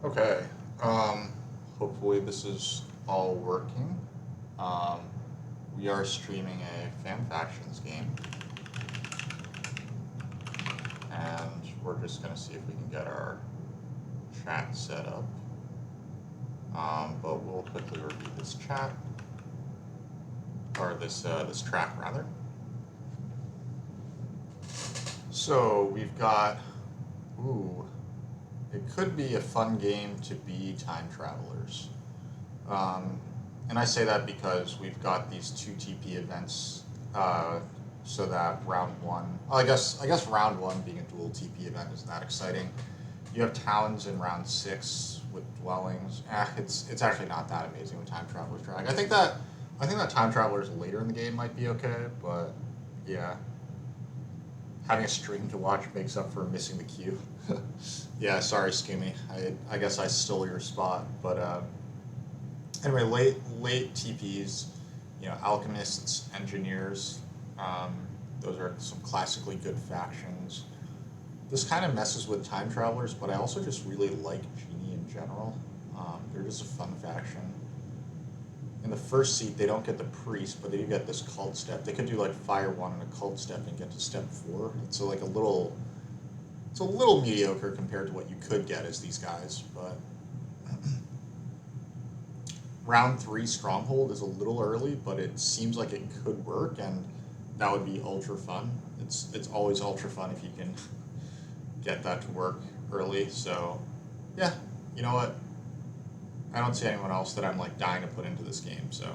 Okay. Um, Hopefully this is all working. Um, we are streaming a fan factions game, and we're just gonna see if we can get our chat set up. But we'll quickly review this chat or this track rather. So we've got, ooh, it could be a fun game to be time travelers. Um, and I say that because we've got these two TP events, so that round one. Well, I guess round one being a dual TP event isn't that exciting. You have towns in round six with dwellings. It's actually not that amazing with time travelers drag. I think that time travelers later in the game might be okay, but yeah, having a stream to watch makes up for missing the queue. Yeah, sorry, Skimmy. I guess I stole your spot, but anyway, late TPs, alchemists, engineers. Um, those are some classically good factions. This kind of messes with time travelers, but I also just really like djinni in general. They're just a fun faction. In the first seat, they don't get the priest, but they do get this cult step. They could do like fire one and a cult step and get to step four. It's a little mediocre compared to what you could get as these guys, but round three stronghold is a little early, but it seems like it could work, and that would be ultra fun. It's always ultra fun if you can get that to work early. So yeah, you know what? I don't see anyone else that I'm like dying to put into this game. So,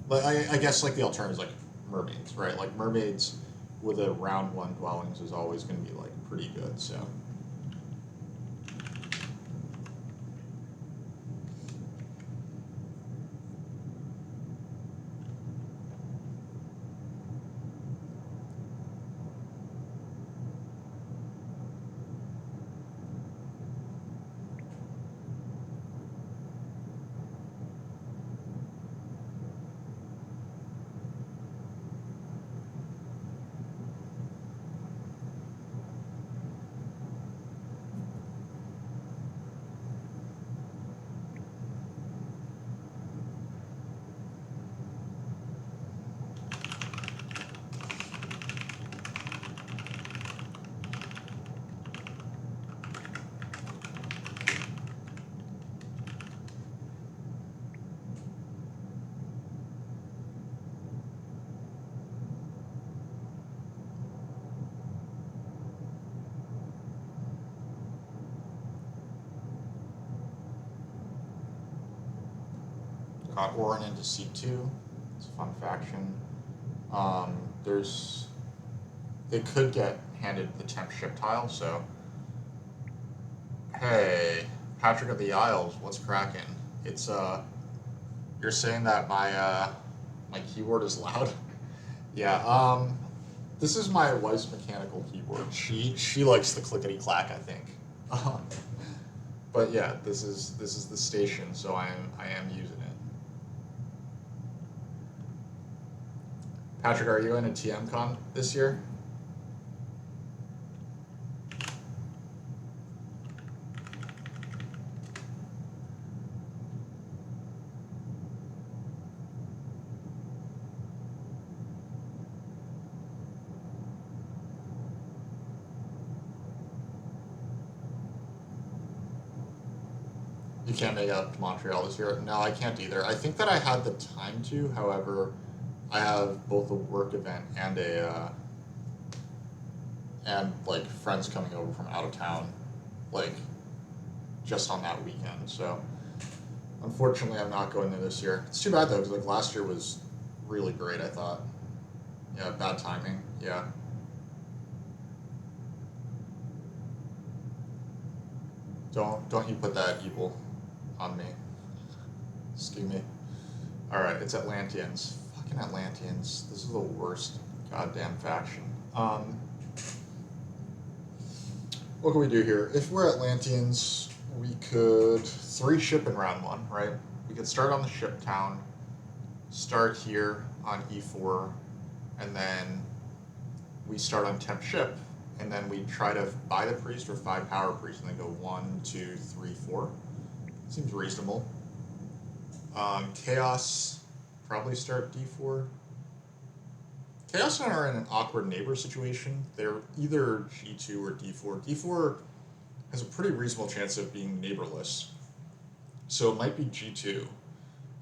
but I guess like the alternative is like mermaids, right? Like mermaids with a round one dwellings is always going to be like pretty good. So got Auren into C2. It's a fun faction. Um, there's they could get handed the temp ship tile. So hey, Patrick of the Isles, what's cracking? It's you're saying that my keyboard is loud. Yeah. This is my wife's mechanical keyboard. She likes the clickety clack, I think. But yeah, this is the station, so I am using it. Patrick, are you going to TMCon this year? You can't make it up to Montreal this year. No, I can't either. I think that I had the time to. However, I have both a work event and and like friends coming over from out of town, like just on that weekend. So unfortunately, I'm not going there this year. It's too bad though, because like last year was really great. I thought. Yeah, bad timing. Yeah. Don't you put that evil on me. Excuse me. All right, it's Atlanteans. Fucking Atlanteans. This is the worst goddamn faction. What can we do here? If we're Atlanteans, we could three ship in round one, right? We could start on the ship town, start here on E4, and then we start on temp ship, and then we try to buy the priest or 5 power priest, and then go 1, 2, 3, 4. Seems reasonable. Chaos, probably start d4. Chaos are in an awkward neighbor situation. They're either g2 or d4. D4 has a pretty reasonable chance of being neighborless, so it might be g2.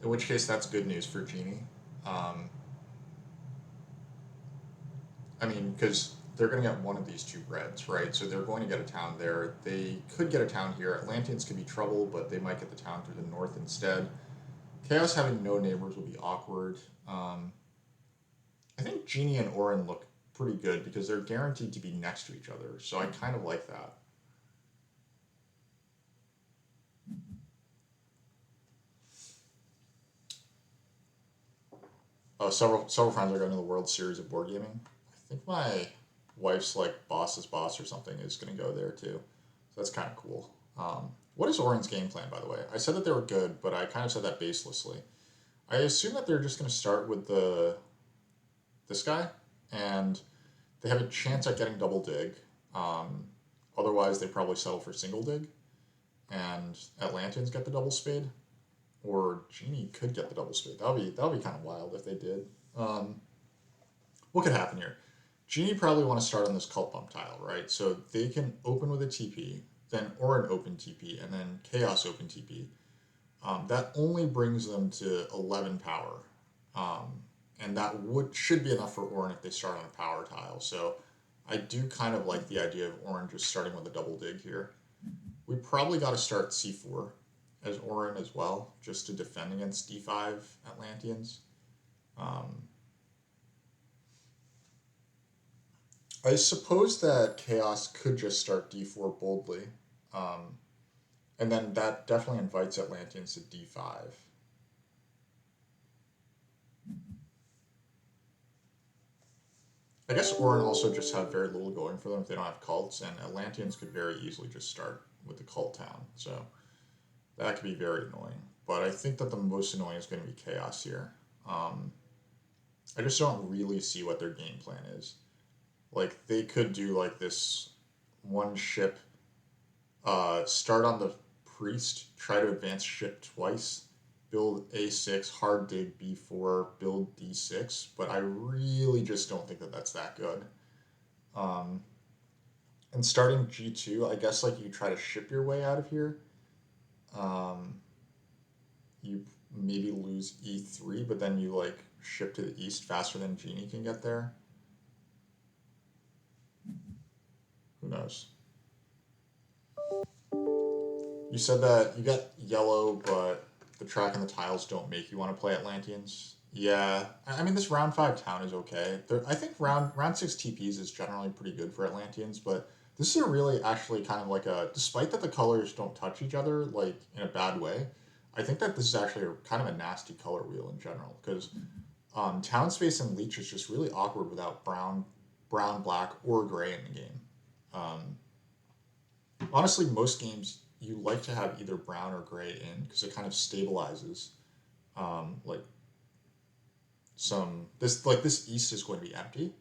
In which case, that's good news for djinni. Um, I mean, because they're going to get one of these two reds, right? So they're going to get a town there. They could get a town here. Atlanteans could be trouble, but they might get the town through the north instead. Chaos having no neighbors will be awkward. I think djinni and auren look pretty good because they're guaranteed to be next to each other, so I kind of like that. Several friends are going to the World Series of board gaming. I think my wife's like boss's boss or something is going to go there too, so that's kind of cool. What is auren's game plan, by the way? I said that they were good, but I kind of said that baselessly. I assume that they're just going to start with this guy, and they have a chance at getting double dig. Otherwise, they probably settle for single dig, and Atlanteans get the double spade, or djinni could get the double spade. That'll be kind of wild if they did. What could happen here? djinni probably want to start on this cult bump tile, right? So they can open with a TP, then auren open TP, and then chaos open TP. That only brings them to 11 power. And that should be enough for auren if they start on a power tile. So I do kind of like the idea of auren just starting with a double dig here. We probably got to start c4 as auren as well, just to defend against d5 Atlanteans. I suppose that chaos could just start d4 boldly. And then that definitely invites Atlanteans to d5. I guess auren also just have very little going for them if they don't have cults, and Atlanteans could very easily just start with the cult town. So that could be very annoying. But I think that the most annoying is going to be chaos here. I just don't really see what their game plan is. Like, they could do like this one ship, start on the priest, try to advance ship twice, build a6, hard dig b4, build d6, but I really just don't think that that's that good. And starting g2, I guess like you try to ship your way out of here. You maybe lose e3, but then you like ship to the east faster than djinni can get there. Who knows? You said that you got yellow, but the track and the tiles don't make you want to play Atlanteans. Yeah, I mean this round 5 town is okay. I think round 6 TPs is generally pretty good for Atlanteans, but this is a really actually kind of like despite that the colors don't touch each other like in a bad way, I think that this is actually kind of a nasty color wheel in general because town space and leech is just really awkward without brown, black, or gray in the game. Honestly, most games you like to have either brown or gray in because it kind of stabilizes. Like this east is going to be empty.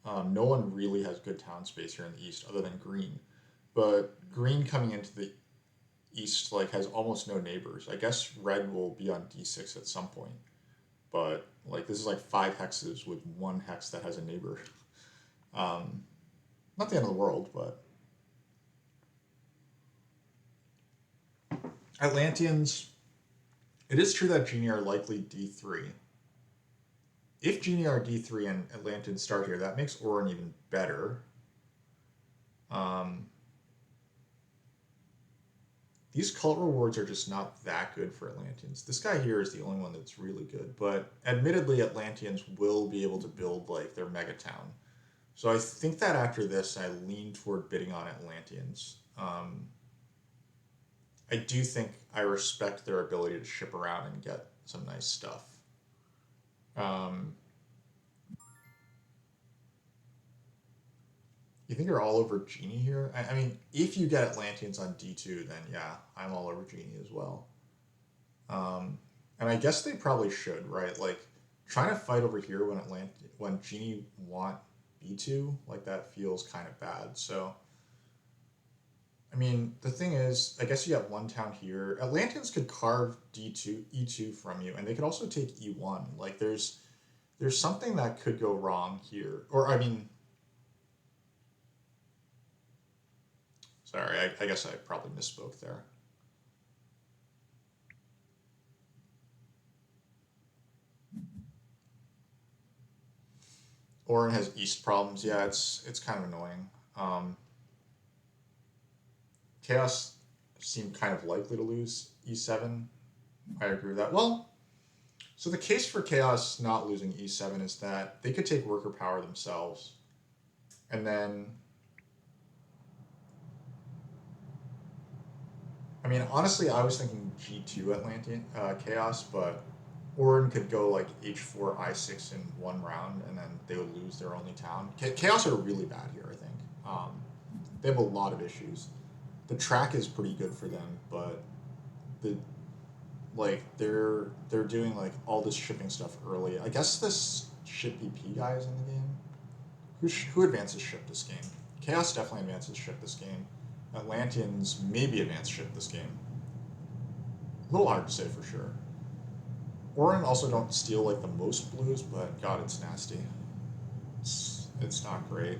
No one really has good town space here in the east other than green, but green coming into the east like has almost no neighbors. I guess red will be on d6 at some point, but like this is like 5 hexes with 1 hex that has a neighbor. Not the end of the world, but Atlanteans. It is true that djinni are likely d3. If djinni are d3 and Atlanteans start here, that makes auren even better. These cult rewards are just not that good for Atlanteans. This guy here is the only one that's really good, but admittedly Atlanteans will be able to build like their mega town. So I think that after this I lean toward bidding on Atlanteans. I do think I respect their ability to ship around and get some nice stuff. You think you're all over djinni here? I mean, if you get Atlanteans on d2, then yeah, I'm all over djinni as well. And I guess they probably should, right? Like, trying to fight over here when djinni want b2, like that feels kind of bad. So I mean, the thing is, I guess you have one town here. Atlanteans could carve D2, E2 from you, and they could also take E1. Like, there's something that could go wrong here. Or, I mean, sorry, I guess I probably misspoke there. Auren has east problems. Yeah, it's kind of annoying. Chaos seemed kind of likely to lose E7. I agree with that. Well, so the case for Chaos not losing E7 is that they could take worker power themselves, and then, I mean, honestly, I was thinking G2 Atlantean Chaos, but Auren could go like H4 I6 in one round, and then they would lose their only town. Chaos are really bad here, I think. They have a lot of issues. The track is pretty good for them, but the like they're doing like all this shipping stuff early. I guess this ship BP guy is in the game. Who advances ship this game? Chaos definitely advances ship this game. Atlanteans maybe advance ship this game. A little hard to say for sure. Auren also don't steal like the most blues, but God, it's nasty. It's not great.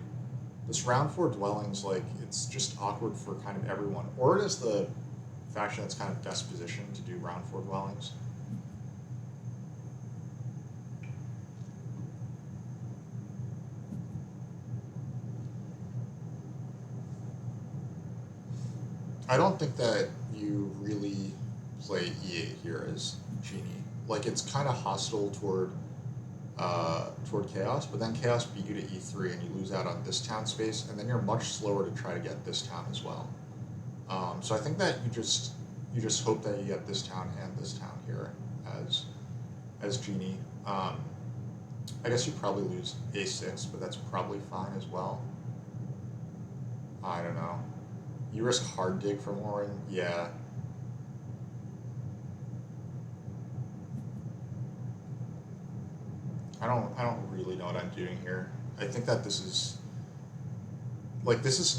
This round four dwellings, like, it's just awkward for kind of everyone. Auren is the faction that's kind of best positioned to do round four dwellings. I don't think that you really play E8 here as djinni. Like, it's kind of hostile toward Chaos, but then Chaos beat you to E3 and you lose out on this town space, and then you're much slower to try to get this town as well. So I think that you just hope that you get this town and this town here as djinni. I guess you probably lose A6, but that's probably fine as well. I don't know. You risk hard dig from Auren, yeah. I don't really know what I'm doing here. I think that this is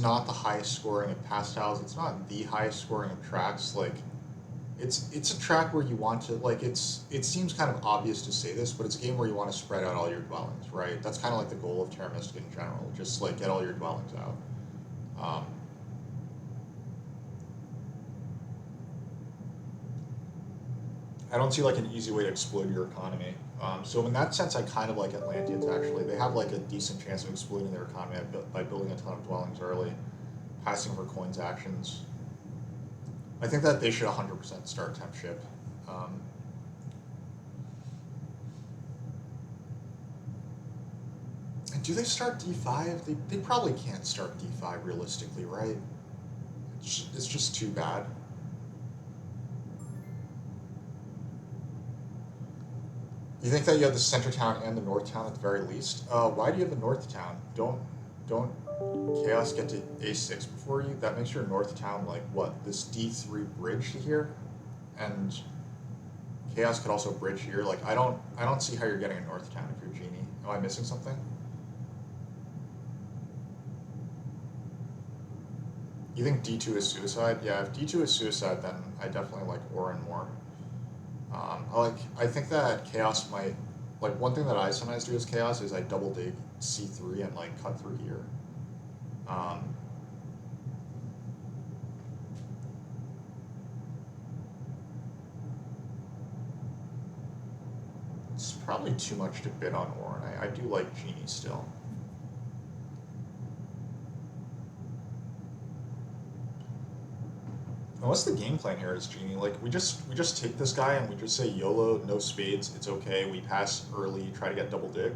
not the highest scoring of pastiles. It's not the highest scoring of tracks. Like, it's a track where you want to, like, it seems kind of obvious to say this, but it's a game where you want to spread out all your dwellings, right? That's kind of like the goal of Terra Mystica in general. Just like get all your dwellings out. I don't see like an easy way to exploit your economy. So in that sense, I kind of like Atlanteans actually. They have like a decent chance of exploiting their economy by building a ton of dwellings early, passing for coins actions. I think that they should 100% start temp ship. Um, and do they start D5? They probably can't start D5 realistically, right? It's just too bad. You think that you have the center town and the north town at the very least? Why do you have the north town? Don't Chaos get to A6 before you? That makes your north town like what? This D3 bridge to here, and Chaos could also bridge here. Like I don't see how you're getting a north town if you're djinni. Am I missing something? You think D2 is suicide? Yeah, if D2 is suicide, then I definitely like Auren more. I think that Chaos might, like, one thing that I sometimes do as Chaos is I double dig C3 and like cut through here. Um, it's probably too much to bid on Auren. I do like djinni still. And what's the game plan here as djinni? Like we just take this guy and we just say YOLO, no spades, it's okay. We pass early, try to get double dig.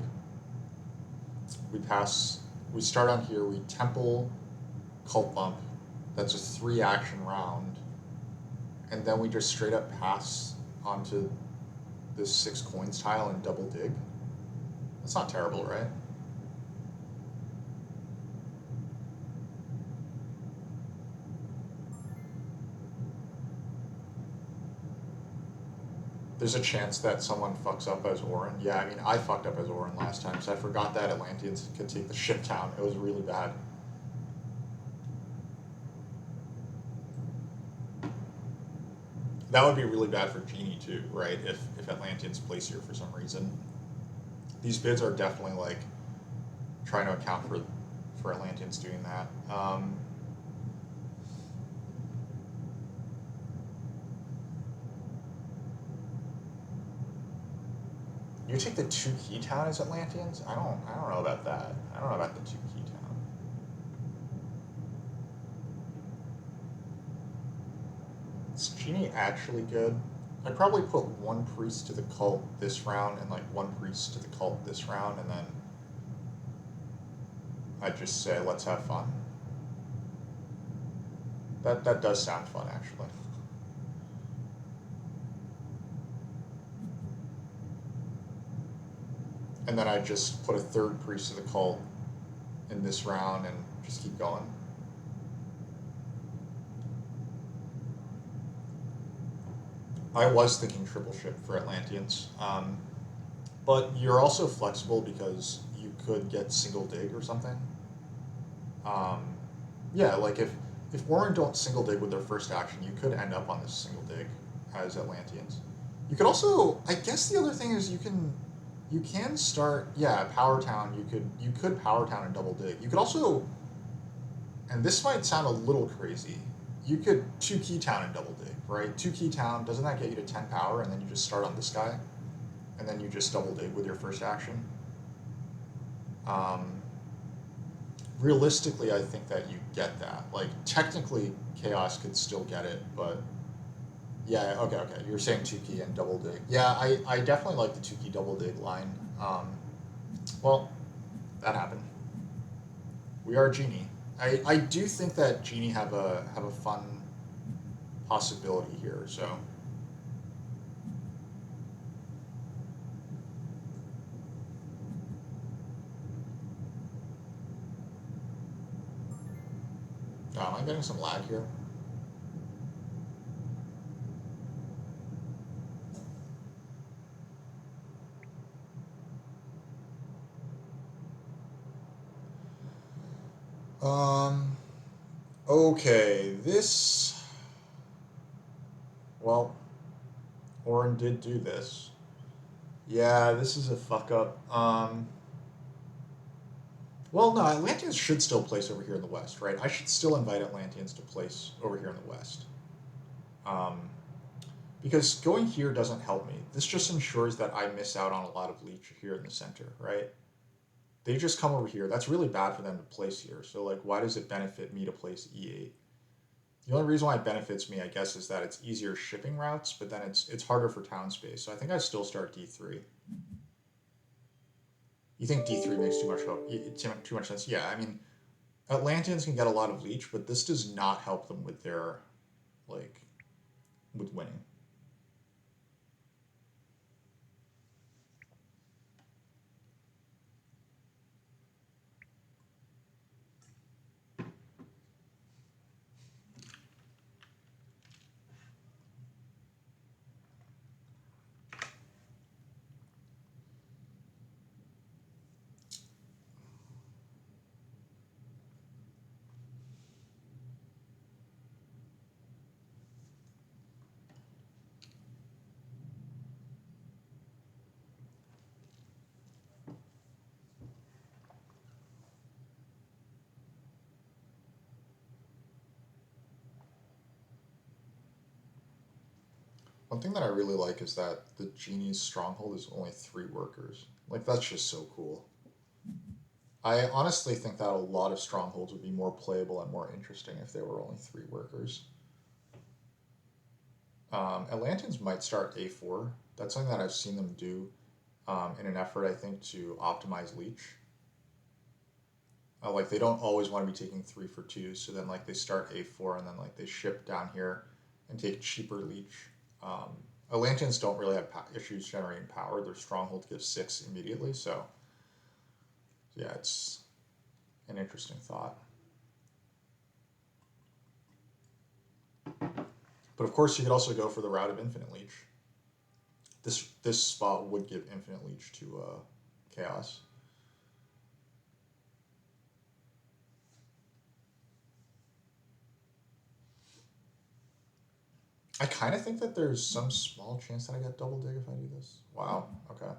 We pass. We start on here. We temple, cult bump. That's a 3 action round, and then we just straight up pass onto this 6 coins tile and double dig. That's not terrible, right? There's a chance that someone fucks up as Auren. Yeah, I mean, I fucked up as Auren last time, so I forgot that Atlanteans could take the ship down. It was really bad. That would be really bad for Genie too, right? If Atlanteans place here for some reason. These bids are definitely like trying to account for Atlanteans doing that. You take the 2 key town as Atlanteans? I don't know about that. I don't know about the 2 key town. Is Genie actually good? I'd probably put 1 priest to the cult this round and like 1 priest to the cult this round, and then I'd just say let's have fun. That does sound fun actually. And then I just put a 3rd priest to the cult in this round and just keep going. I was thinking triple ship for Atlanteans, but you're also flexible because you could get single dig or something. Um, yeah, like if Auren don't single dig with their first action, you could end up on this single dig as Atlanteans. You could also, I guess the other thing is you can start, yeah, Power Town. You could Power Town and double dig. You could also, and this might sound a little crazy, you could 2 key town and double dig, right? 2 key town, doesn't that get you to 10 power, and then you just start on this guy, and then you just double dig with your first action. Realistically, I think that you get that. Like technically, Chaos could still get it, but yeah, okay. You're saying 2 key and double dig. Yeah, I definitely like the 2 key double dig line. Well, that happened. We are Genie. I do think that Genie have a fun possibility here. So am I getting some lag here? Okay, this. Well, Auren did do this. Yeah, this is a fuck up. Well, no, Atlanteans should still place over here in the west, right? I should still invite Atlanteans to place over here in the west. Because going here doesn't help me. This just ensures that I miss out on a lot of leech here in the center, right? They just come over here. That's really bad for them to place here. So, like, why does it benefit me to place E8? The only reason why it benefits me, I guess, is that it's easier shipping routes, but then it's harder for town space. So I think I still start D3. You think D3 makes too much sense? Yeah, I mean, Atlanteans can get a lot of leech, but this does not help them with their, like, with winning. One thing that I really like is that the Genie's stronghold is only 3 workers. Like, that's just so cool. I honestly think that a lot of strongholds would be more playable and more interesting if they were only 3 workers. Atlanteans might start A4. That's something that I've seen them do in an effort, I think, to optimize leech. Like, they don't always want to be taking 3 for 2, so then, like, they start A4 and then, like, they ship down here and take cheaper leech. Atlanteans don't really have issues generating power. Their stronghold gives 6 immediately, so yeah, it's an interesting thought. But of course, you could also go for the route of infinite leech. This spot would give infinite leech to Chaos. I kind of think that there's some small chance that I get double dig if I do this. Wow. Okay.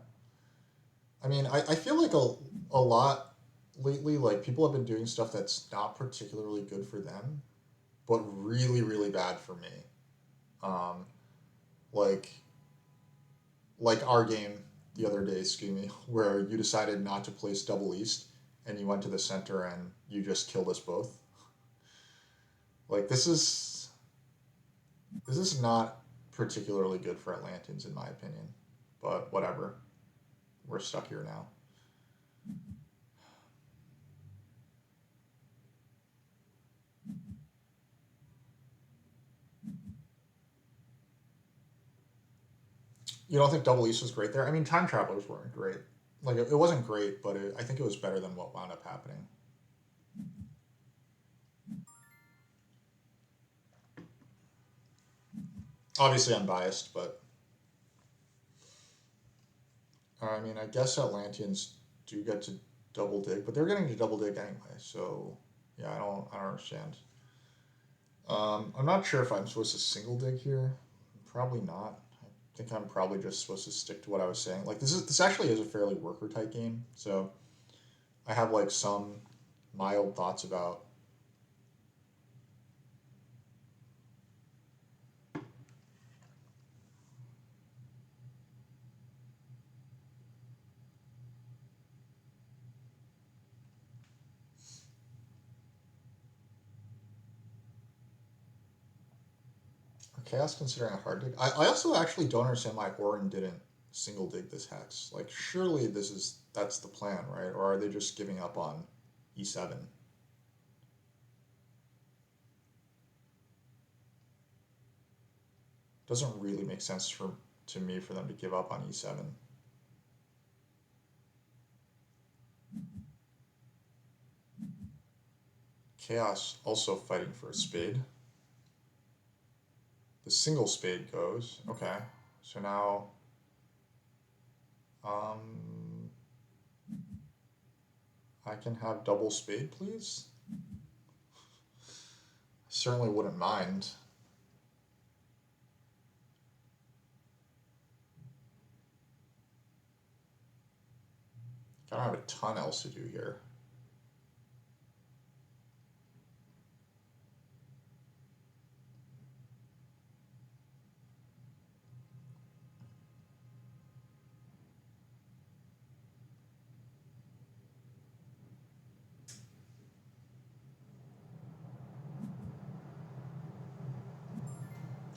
I mean, I feel like a lot lately, like people have been doing stuff that's not particularly good for them, but really, really bad for me. Um, like like our game the other day, Scheme, where you decided not to place double east and you went to the center and you just killed us both. Like this is not particularly good for Atlanteans in my opinion, but whatever. We're stuck here now. You don't think Double East was great there? I mean, Time Travelers weren't great. Like it wasn't great, but I think it was better than what wound up happening. Obviously, I'm biased, but I mean, I guess Atlanteans do get to double dig, but they're getting to double dig anyway. So yeah, I don't understand. I'm not sure if I'm supposed to single dig here. Probably not. I think I'm probably just supposed to stick to what I was saying. Like this actually is a fairly worker type game, so I have like some mild thoughts about. Chaos considering a hard dig. I also actually don't understand why Auren didn't single dig this hex. Like surely that's the plan, right? Or are they just giving up on E7? Doesn't really make sense to me for them to give up on E7. Chaos also fighting for a spade. The single spade goes. Okay. So now um I can have double spade, please? Certainly wouldn't mind. I don't have a ton else to do here.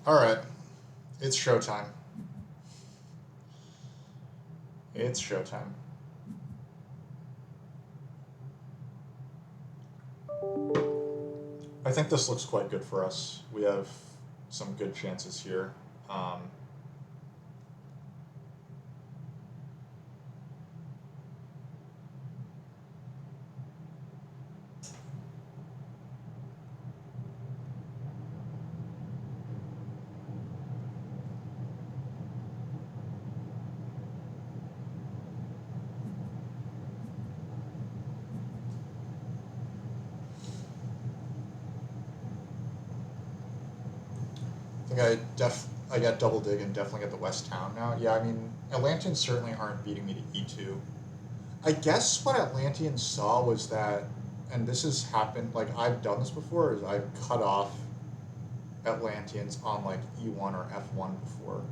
Alright. It's showtime. It's showtime. I think this looks quite good for us. We have some good chances here. I think I got double dig and definitely get the west town now. Yeah, I mean Atlanteans certainly aren't beating me to E2. I guess what Atlanteans saw was that, and this has happened. Like I've done this before, is I've cut off Atlanteans on like E1 or F1 before,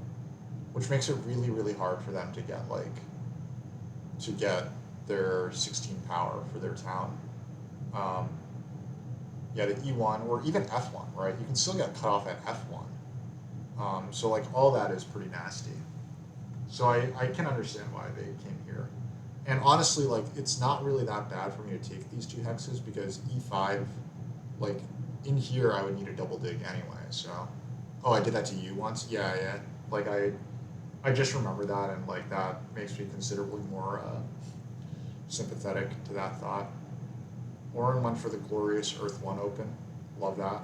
which makes it really really hard for them to get their 16 power for their town. Um, yeah, the E1 or even F1, right? You can still get cut off at F1. So like all that is pretty nasty. So I can understand why they came here. And honestly, like it's not really that bad for me to take these two hexes because E5, like in here I would need a double dig anyway. So, oh, I did that to you once. Yeah, yeah. Like I just remember that, and like that makes me considerably more sympathetic to that thought. Oren went for the glorious Earth One open. Love that.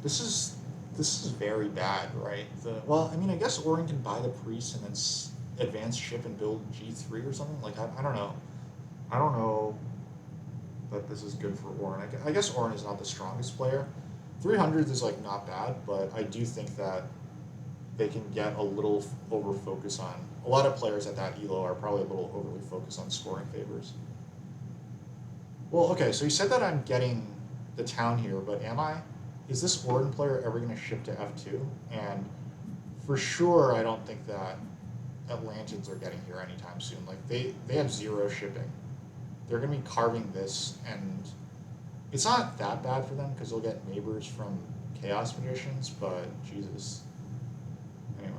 This is this is very bad, right? Well, I mean, I guess Oren can buy the priest and then advance ship and build G3 or something? Like, I don't know. I don't know that this is good for Auren. I guess Auren is not the strongest player. 300 is like not bad, but I do think that they can get a little over focus on. A lot of players at that elo are probably a little overly focused on scoring favors. Well, okay, so you said that I'm getting the town here, but am I? Is this Auren player ever going to ship to F2? And for sure, I don't think that Atlanteans are getting here anytime soon. Like, they have 0 shipping. They're going to be carving this, and it's not that bad for them because they'll get neighbors from Chaos Magicians, but Jesus. Anyway.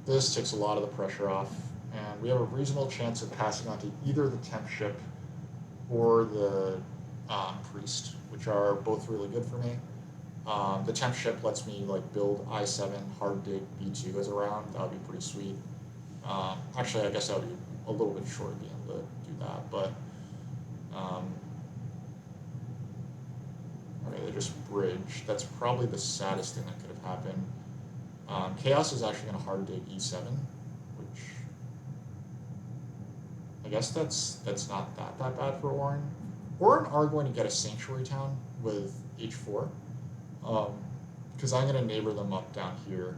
This takes a lot of the pressure off, and we have a reasonable chance of passing on to either the temp ship or the priest, which are both really good for me. The temp ship lets me like build I7, hard dig, B2 as a round. That would be pretty sweet. Actually, I guess that would be a little bit short being able to do that, but okay, they just bridge. That's probably the saddest thing that could have happened. Chaos is actually going to hard dig E7, which I guess that's not that bad for Auren. Auren are going to get a sanctuary town with H4, because I'm going to neighbor them up down here.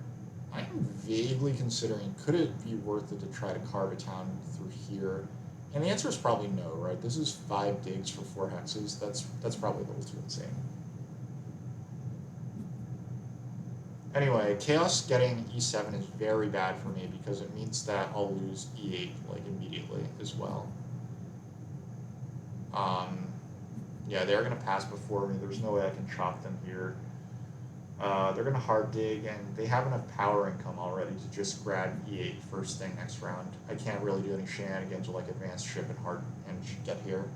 I am vaguely considering, could it be worth it to try to carve a town through here? And the answer is probably no, right? This is 5 digs for 4 hexes. That's probably a little too insane. Anyway, Chaos getting E7 is very bad for me because it means that I'll lose E8 like immediately as well. Yeah, they're going to pass before me. There's no way I can chop them here. They're going to hard dig, and they have enough power income already to just grab E8 first thing next round. I can't really do any shenanigans or like advanced ship and hard and get here.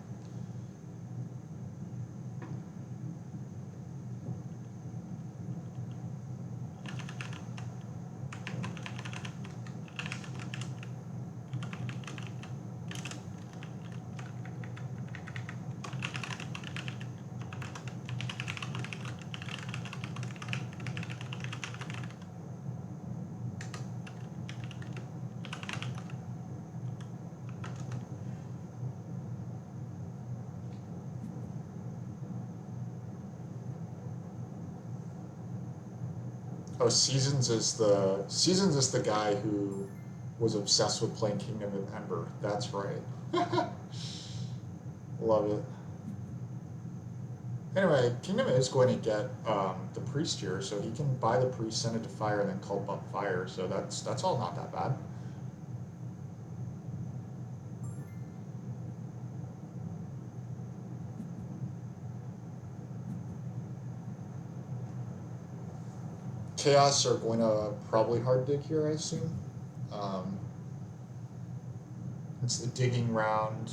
Oh, Seasons is the guy who was obsessed with playing Kingdom of Ember. That's right. Love it. Anyway, Kingdom is going to get the priest here, so he can buy the priest, send it to fire, and then culp up fire. So that's all not that bad. Chaos are going to probably hard dig here, I assume. It's the digging round.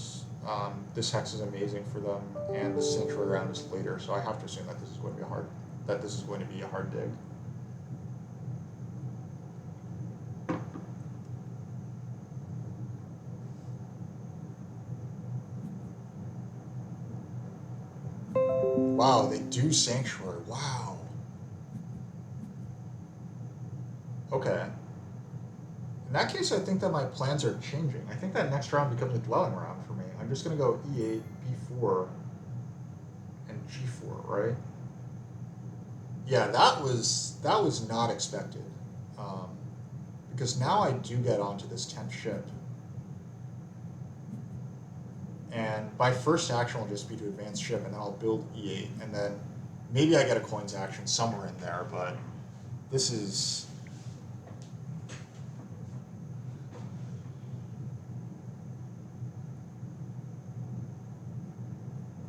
This hex is amazing for them, and the sanctuary round is later, so I have to assume that this is going to be a hard dig. Wow, they do sanctuary. Wow. Okay. In that case, I think that my plans are changing. I think that next round becomes a dwelling round for me. I'm just going to go E8, B4, and G4, right? Yeah, that was not expected. Because now I do get onto this 10th ship. And my first action will just be to advance ship, and then I'll build E8, and then maybe I get a coins action somewhere in there, but this is...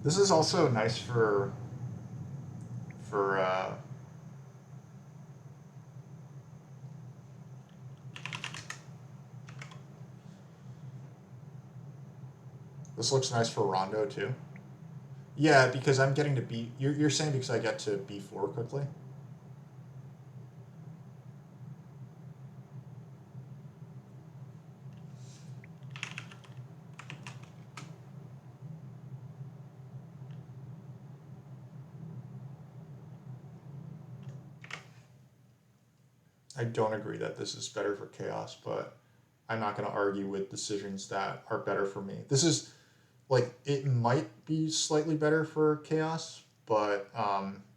This is also nice for this looks nice for Rondo too. Yeah, because I'm getting to B. You're saying because I get to B4 quickly. I don't agree that this is better for chaos, but I'm not going to argue with decisions that are better for me. This is like it might be slightly better for chaos, but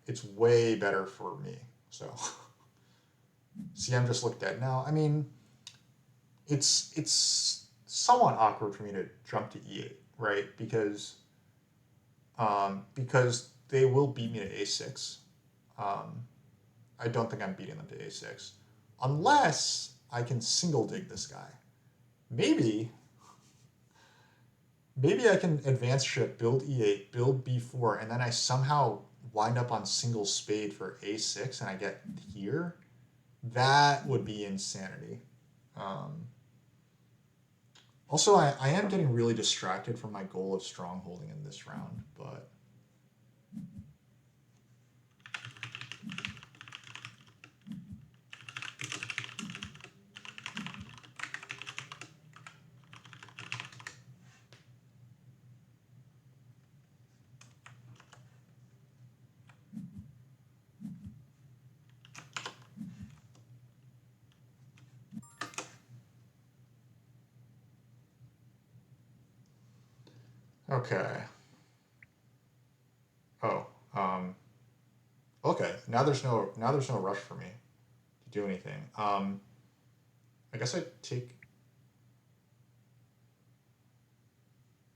it's way better for me. So see, I'm just looked dead now. I mean, it's somewhat awkward for me to jump to e8, right? Because they will beat me to a6. Um, I don't think I'm beating them to a6 unless I can single dig this guy. Maybe maybe I can advance ship, build e8, build b4, and then I somehow wind up on single spade for a6 and I get here. That would be insanity. Um, Also, I am getting really distracted from my goal of strongholding in this round, but okay. Oh, okay. Now there's no rush for me to do anything. I guess I take.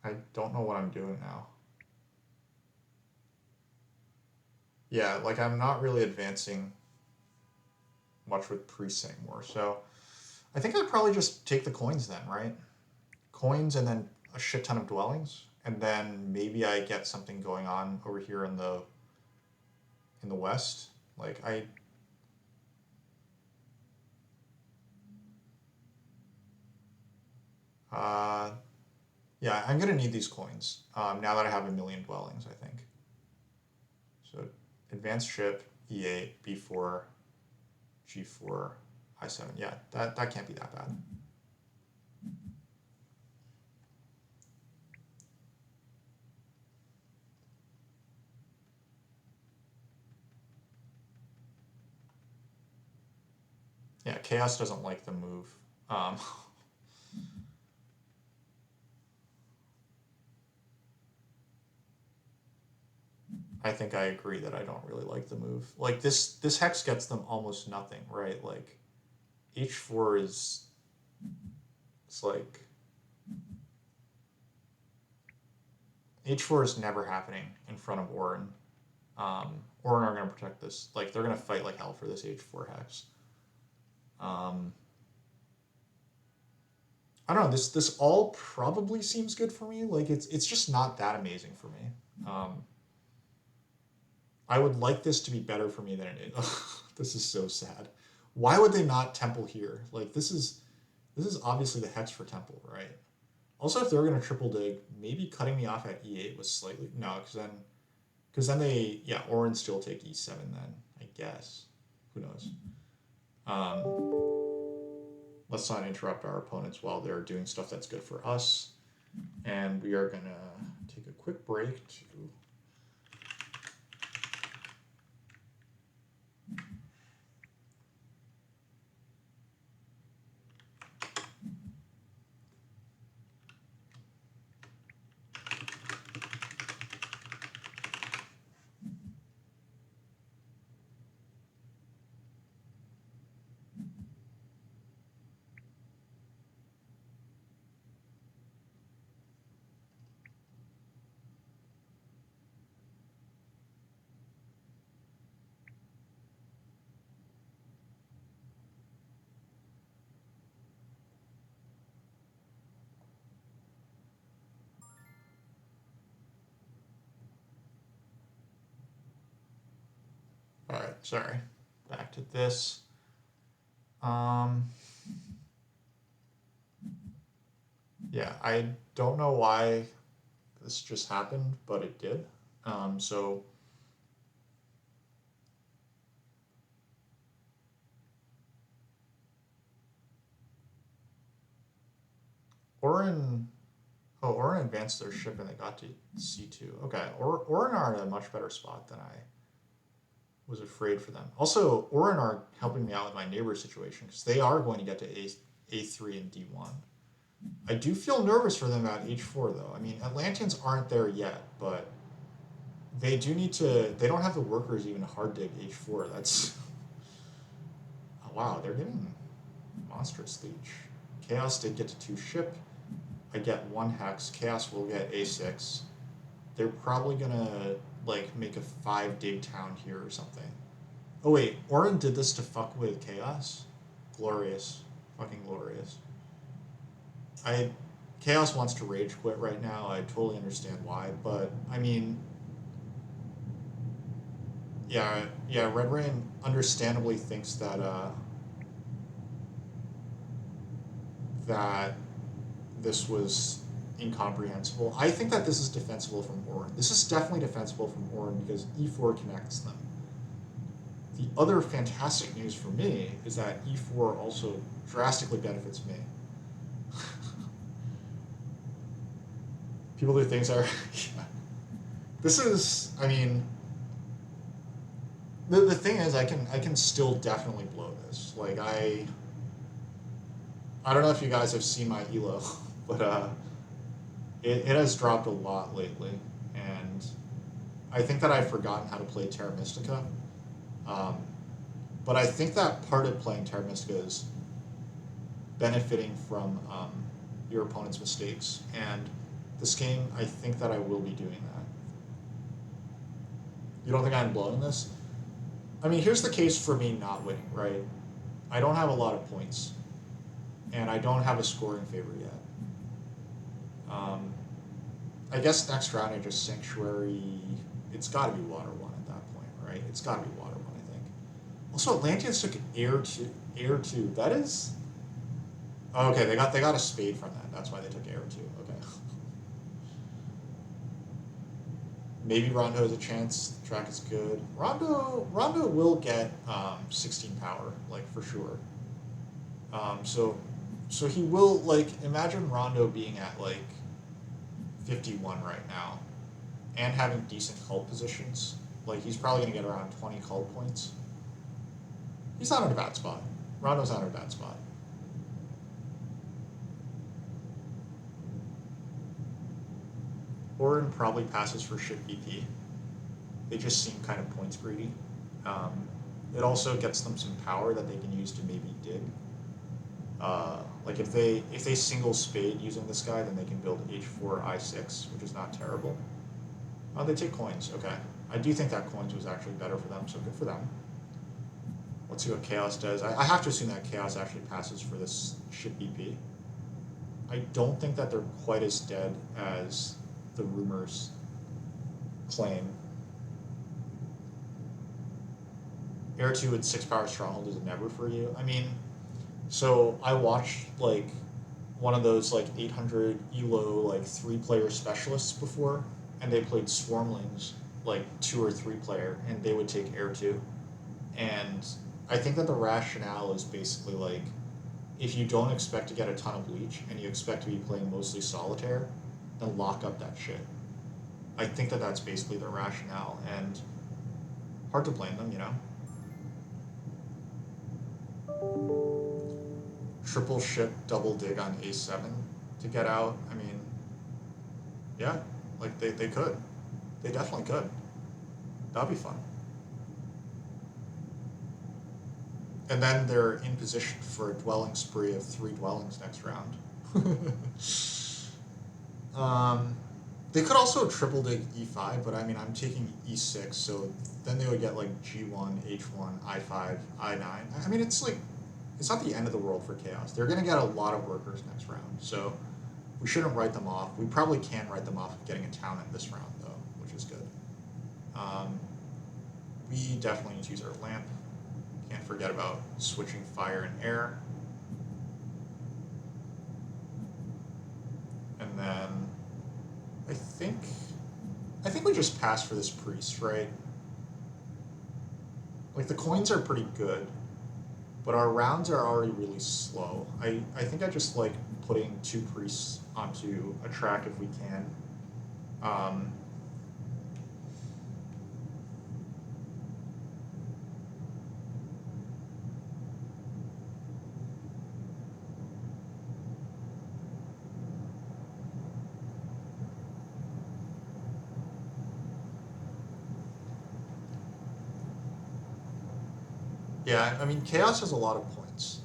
I don't know what I'm doing now. Yeah, like I'm not really advancing much with priests anymore. So I think I'd probably just take the coins then, right? Coins and then a shit ton of dwellings, and then maybe I get something going on over here in the west. Like I uh yeah, I'm gonna need these coins now that I have a million dwellings. I think so. Advanced ship, e8, b4, g4, i7. Yeah, that can't be that bad. Yeah, chaos doesn't like the move. Um, I think I agree that I don't really like the move. Like this hex gets them almost nothing, right? Like h4 is it's like h4 is never happening in front of Auren. Auren are going to protect this. Like they're going to fight like hell for this h4 hex. Um, I don't know. This all probably seems good for me. Like it's just not that amazing for me. Um, I would like this to be better for me than it is. This is so sad. Why would they not temple here? Like this is obviously the hex for temple, right? Also, if they were gonna triple dig, maybe cutting me off at e8 was slightly no, because then they yeah Auren still take e7 then I guess. Who knows? Um, let's not interrupt our opponents while they're doing stuff that's good for us, and we are gonna take a quick break to all right. Sorry, back to this. Um, yeah, I don't know why this just happened, but it did. So Auren, oh, Auren advanced their ship and they got to C2. Okay, Auren are in a much better spot than I was afraid for them. Also, Auren are helping me out with my neighbor situation because they are going to get to A3 and D1. I do feel nervous for them at H4 though. I mean, Atlanteans aren't there yet, but they do need to. They don't have the workers even hard dig H4. That's oh, wow. They're getting monstrous leech. Chaos did get to 2 ship. I get 1 hex. Chaos will get A6. They're probably gonna like make a 5 dig town here or something. Oh wait, Auren did this to fuck with Chaos? Glorious. Fucking glorious. Chaos wants to rage quit right now. I totally understand why, but I mean, yeah, Red Rain understandably thinks that that this was incomprehensible. I think that this is defensible from Auren. This is definitely defensible from Auren because E4 connects them. The other fantastic news for me is that E4 also drastically benefits me. People do things are... yeah. This is, I mean... The thing is, I can still definitely blow this. Like, I don't know if you guys have seen my elo, but it has dropped a lot lately, and I think that I've forgotten how to play Terra Mystica. But I think that part of playing Terra Mystica is benefiting from your opponent's mistakes, and this game, I think that I will be doing that. You don't think I'm blowing this? I mean, here's the case for me not winning, right? I don't have a lot of points, and I don't have a scoring favor yet. I guess next round I just Sanctuary. It's got to be Water 1 at that point, right? It's got to be Water 1, I think. Also, Atlanteans took Air 2. That is... Oh, okay, they got a Spade from that. That's why they took Air 2. Okay. Maybe Rondo has a chance. The track is good. Rondo will get 16 power, like, for sure. So he will, like, imagine Rondo being at, like, 51 right now and having decent cult positions. Like, he's probably going to get around 20 cult points. He's not in a bad spot. Rondo's not in a bad spot. Auren probably passes for ship BP. They just seem kind of points greedy. It also gets them some power that they can use to maybe dig. Like if they single Spade using this guy, then they can build H4 I6, which is not terrible. Oh, they take coins. Okay, I do think that coins was actually better for them, so good for them. Let's see what Chaos does. I have to assume that Chaos actually passes for this ship BP. I don't think that they're quite as dead as the rumors claim. Air 2 with 6 power stronghold is a never for you. I mean, so I watched like one of those like 800 elo like 3-player specialists before, and they played Swarmlings like 2 or 3 player, and they would take Air 2. And I think that the rationale is basically like, if you don't expect to get a ton of Bleach and you expect to be playing mostly Solitaire, then lock up that shit. I think that that's basically the rationale, and hard to blame them, you know? Triple ship, double dig on A7 to get out. I mean, yeah, like they could. They definitely could. That'd be fun. And then they're in position for a dwelling spree of 3 dwellings next round. They could also triple dig E5, but I mean, I'm taking E6, so then they would get like G1, H1, I5, I9. I mean, it's like, it's not the end of the world for Chaos. They're going to get a lot of workers next round, so we shouldn't write them off. We probably can write them off of getting a town in this round, though, which is good. We definitely need to use our lamp. Can't forget about switching fire and air. And then I think we just pass for this priest, right? Like, the coins are pretty good, but our rounds are already really slow. I think I just like putting 2 priests onto a track if we can. Yeah, I mean, Chaos has a lot of points.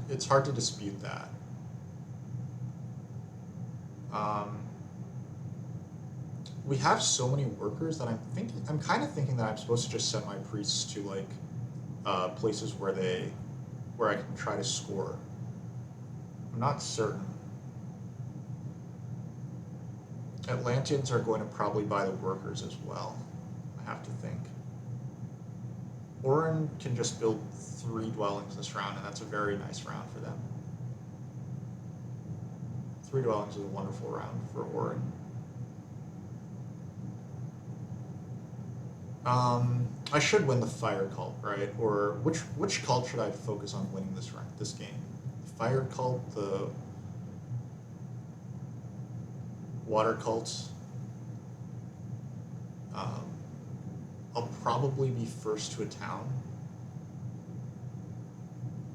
It's hard to dispute that. Um, we have so many workers that I'm kind of thinking that I'm supposed to just send my priests to like places where I can try to score. I'm not certain. Atlanteans are going to probably buy the workers as well. I have to think. Auren can just build 3 dwellings this round, and that's a very nice round for them. 3 dwellings is a wonderful round for Auren. I should win the fire cult, right? Or which cult should I focus on winning this game? The fire cult, the water cult. Um, I'll probably be first to a town,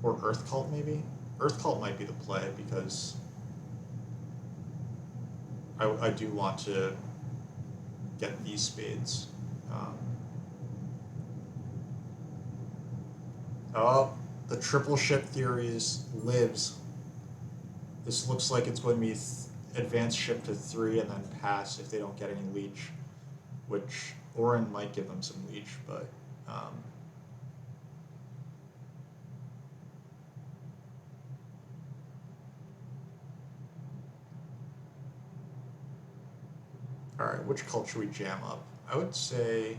or earth cult maybe. Earth cult might be the play because I do want to get these spades. Um, oh, the triple ship theories lives. This looks like it's going to be advanced ship to 3 and then pass if they don't get any leech, which Auren might give them some leech, but all right, which cult should we jam up? I would say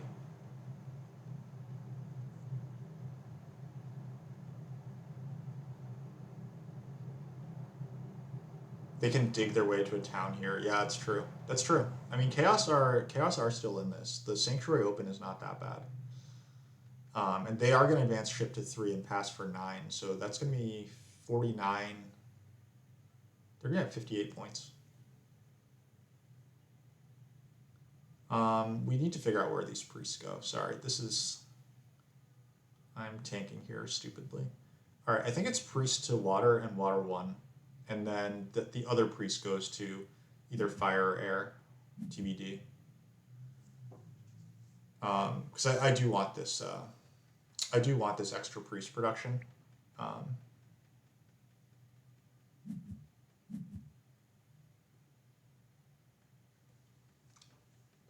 they can dig their way to a town here. Yeah, it's true. That's true. I mean, Chaos are still in this. The Sanctuary Open is not that bad, and they are going to advance ship to 3 and pass for 9. So that's going to be 49. They're going to have 58 points. We need to figure out where these priests go. Sorry, I'm tanking here stupidly. All right, I think it's priest to water and water 1, and then the other priest goes to either fire or air, TBD. Because I do want this. I do want this extra priest production. Um,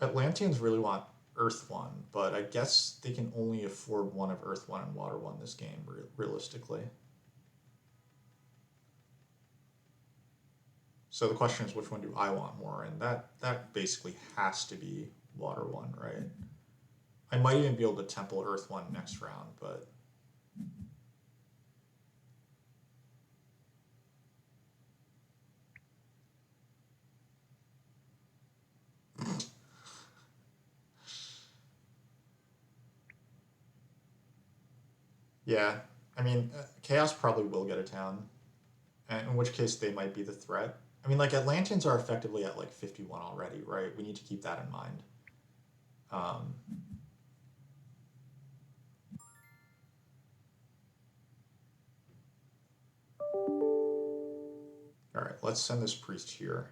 Atlanteans really want Earth 1, but I guess they can only afford one of Earth 1 and Water 1 this game, realistically. So the question is, which one do I want more? And that basically has to be Water 1, right? I might even be able to temple Earth 1 next round, but yeah. I mean, Chaos probably will get a town, and in which case they might be the threat. I mean, like, Atlanteans are effectively at like 51 already, right? We need to keep that in mind. Um, all right, let's send this priest here.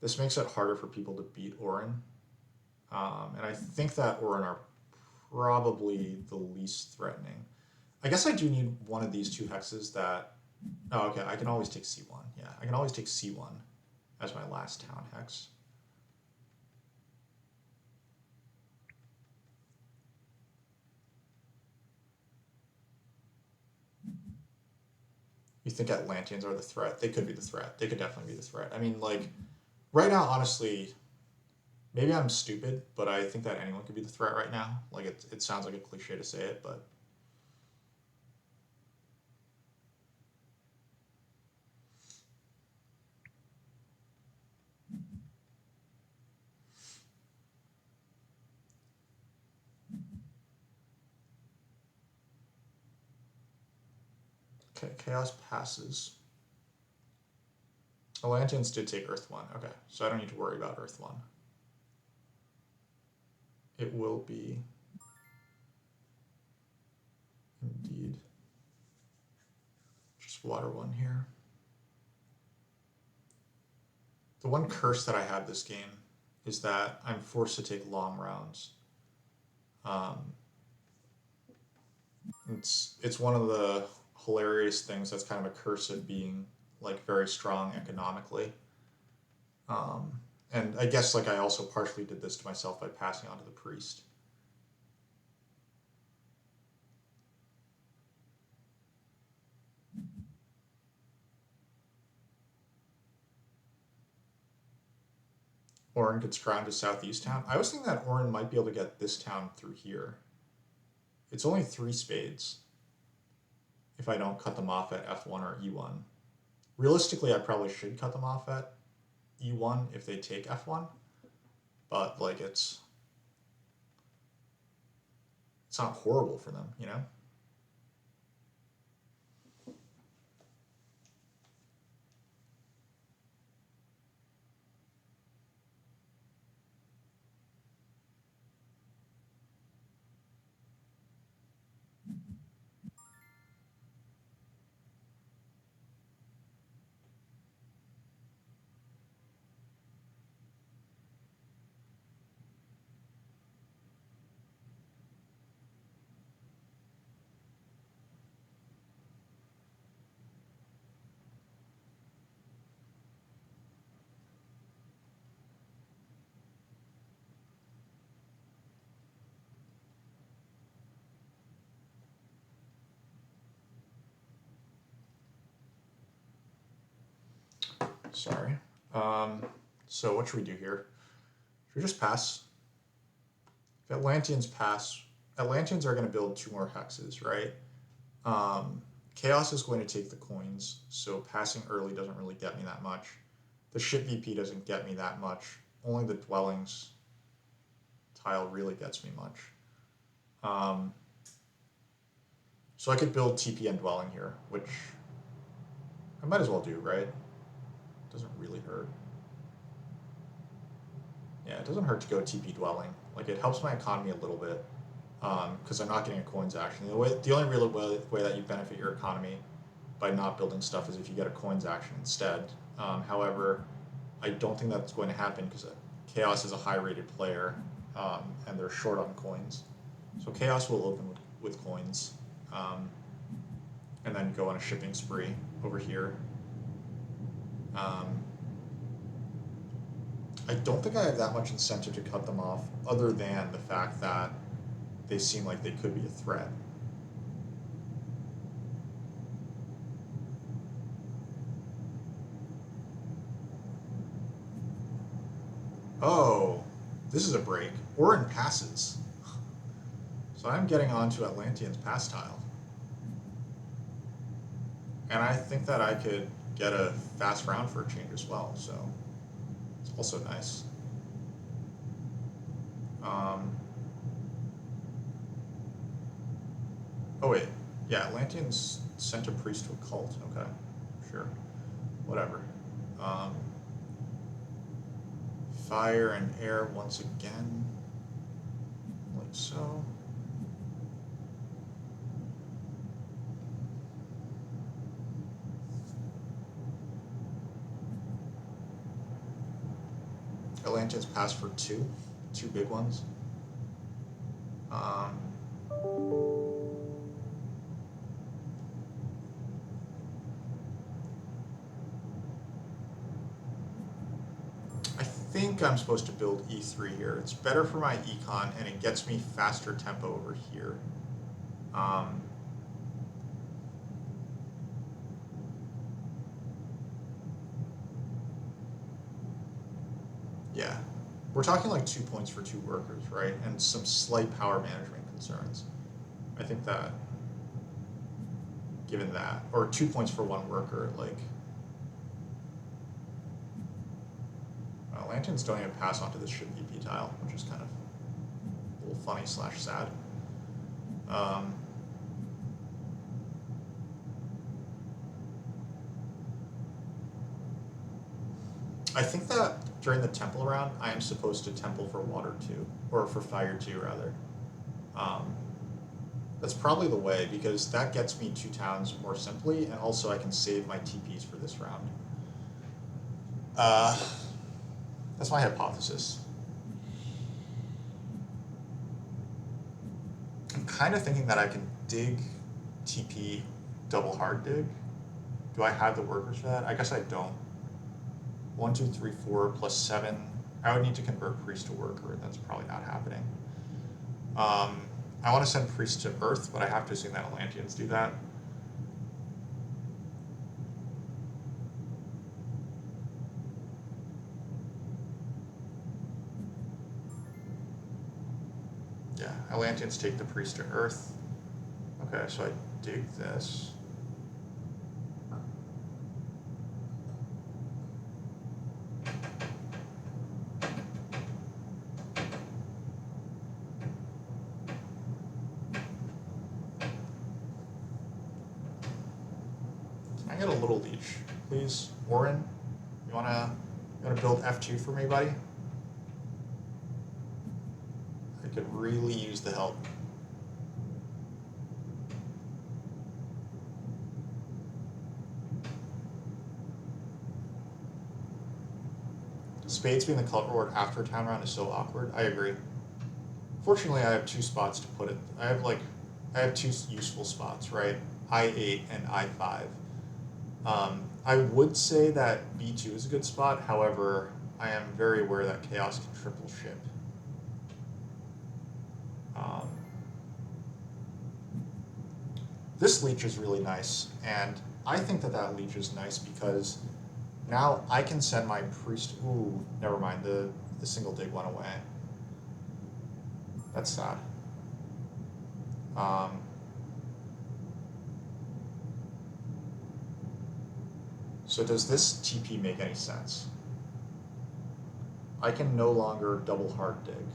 This makes it harder for people to beat Auren. And I think that Auren are probably the least threatening. I guess I do need one of these 2 hexes that... Oh, okay, I can always take C1. Yeah, I can always take C1 as my last town hex. You think Atlanteans are the threat? They could be the threat. They could definitely be the threat. I mean, like, right now, honestly, maybe I'm stupid, but I think that anyone could be the threat right now. Like, it sounds like a cliche to say it, but... Okay, Chaos passes. Atlanteans did take Earth 1. Okay, so I don't need to worry about Earth 1. It will be... Indeed. Just Water 1 here. The one curse that I have this game is that I'm forced to take long rounds. It's one of the hilarious things that's kind of a curse of being like very strong economically. Um, and I guess like I also partially did this to myself by passing on to the priest. Auren gets crowned to Southeast Town. I was thinking that Auren might be able to get this town through here. It's only 3 spades if I don't cut them off at F1 or E1. Realistically, I probably should cut them off at E1 if they take F1, but like it's not horrible for them, you know? Sorry. So what should we do here? Should we just pass? If Atlanteans pass, Atlanteans are going to build 2 more hexes, right? Chaos is going to take the coins, so passing early doesn't really get me that much. The ship VP doesn't get me that much. Only the dwellings tile really gets me much. So I could build TP and dwelling here, which I might as well do, right? Doesn't really hurt. Yeah, it doesn't hurt to go TP dwelling. Like, it helps my economy a little bit, because I'm not getting a coins action. The only real way that you benefit your economy by not building stuff is if you get a coins action instead. However, I don't think that's going to happen because Chaos is a high-rated player, and they're short on coins. So Chaos will open with coins, and then go on a shipping spree over here. I don't think I have that much incentive to cut them off, other than the fact that they seem like they could be a threat. Oh, this is a break. Auren passes. So I'm getting onto Atlanteans pass tile. And I think that I could get a fast round for a change as well, so it's also nice. Oh wait, yeah, Atlanteans sent a priest to a cult. Okay, sure, whatever. Fire and air once again, like so. Atlanteans pass for two big ones. I think I'm supposed to build E3 here. It's better for my econ, and it gets me faster tempo over here. Yeah, we're talking like 2 points for 2 workers, right? And some slight power management concerns. I think that, given that, or 2 points for 1 worker, like, Lanterns don't even pass onto this ship VP tile, which is kind of a little funny / sad. I think that during the temple round, I am supposed to temple for water too, or for fire too, rather. That's probably the way, because that gets me 2 towns more simply, and also I can save my TPs for this round. That's my hypothesis. kind of thinking that I can dig TP double hard dig. Do I have the workers for that? I guess I don't. 1, 2, 3, 4 plus 7. I would need to convert priest to worker, and that's probably not happening. I want to send priest to earth, but I have to assume that Atlanteans do that. Yeah, Atlanteans take the priest to earth. Okay, so I dig this. Can I get a little leech, please? Auren, you wanna build F2 for me, buddy? I could really use the help. Spades being the color word after a town round is so awkward. I agree. Fortunately, I have 2 spots to put it. I have 2 useful spots, right? I8 and I5. I would say that B2 is a good spot. However, I am very aware that chaos can triple ship. This leech is really nice, and I think that that leech is nice because now I can send my priest. Ooh, never mind. The single dig went away. That's sad. So does this TP make any sense? I can no longer double hard dig.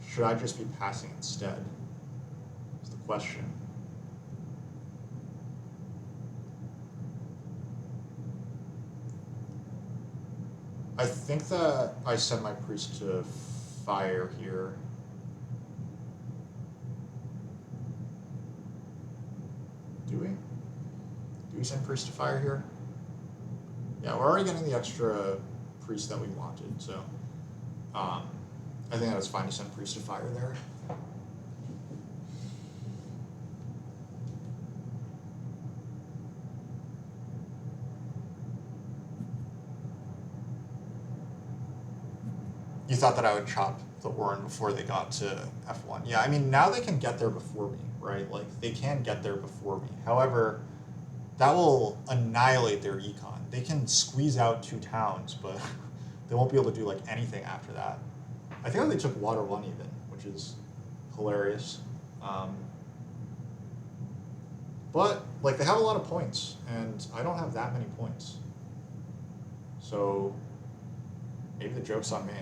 Should I just be passing instead? Is the question. I think that I send my priest to fire here. Do we? Do we send priest to fire here? Yeah, we're already getting the extra priest that we wanted, so I think that it's fine to send priest to fire there. You thought that I would chop the auren before they got to F1. Yeah, I mean, now they can get there before me, right? Like, they can get there before me. However, that will annihilate their econ. They can squeeze out 2 towns, but they won't be able to do, like, anything after that. I think that they took water 1 even, which is hilarious. But, like, they have a lot of points, and I don't have that many points. So, maybe the joke's on me.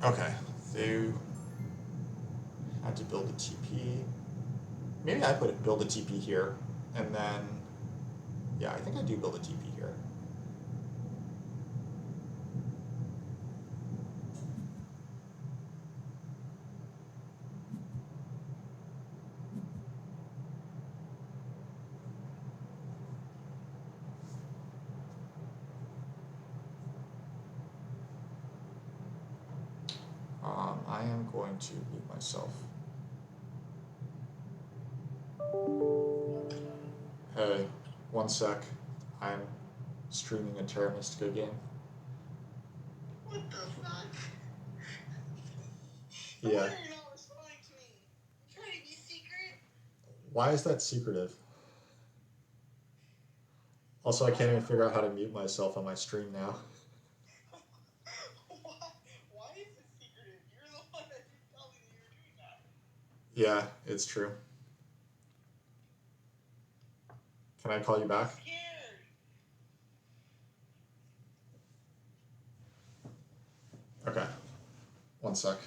Okay, they had to build a TP. Maybe I build a TP here, and then, yeah, I think I do build a TP here. I am going to mute myself. Hey, 1 sec. I'm streaming a Terra Mystica game. What the fuck? Yeah. Why are you not responding to me? You trying to be secret? Why is that secretive? Also, I can't even figure out how to mute myself on my stream now. Why is it secretive? You're the one that didn't tell me that you were doing that. Yeah, it's true. Can I call you back? I'm scared. Okay. 1 sec.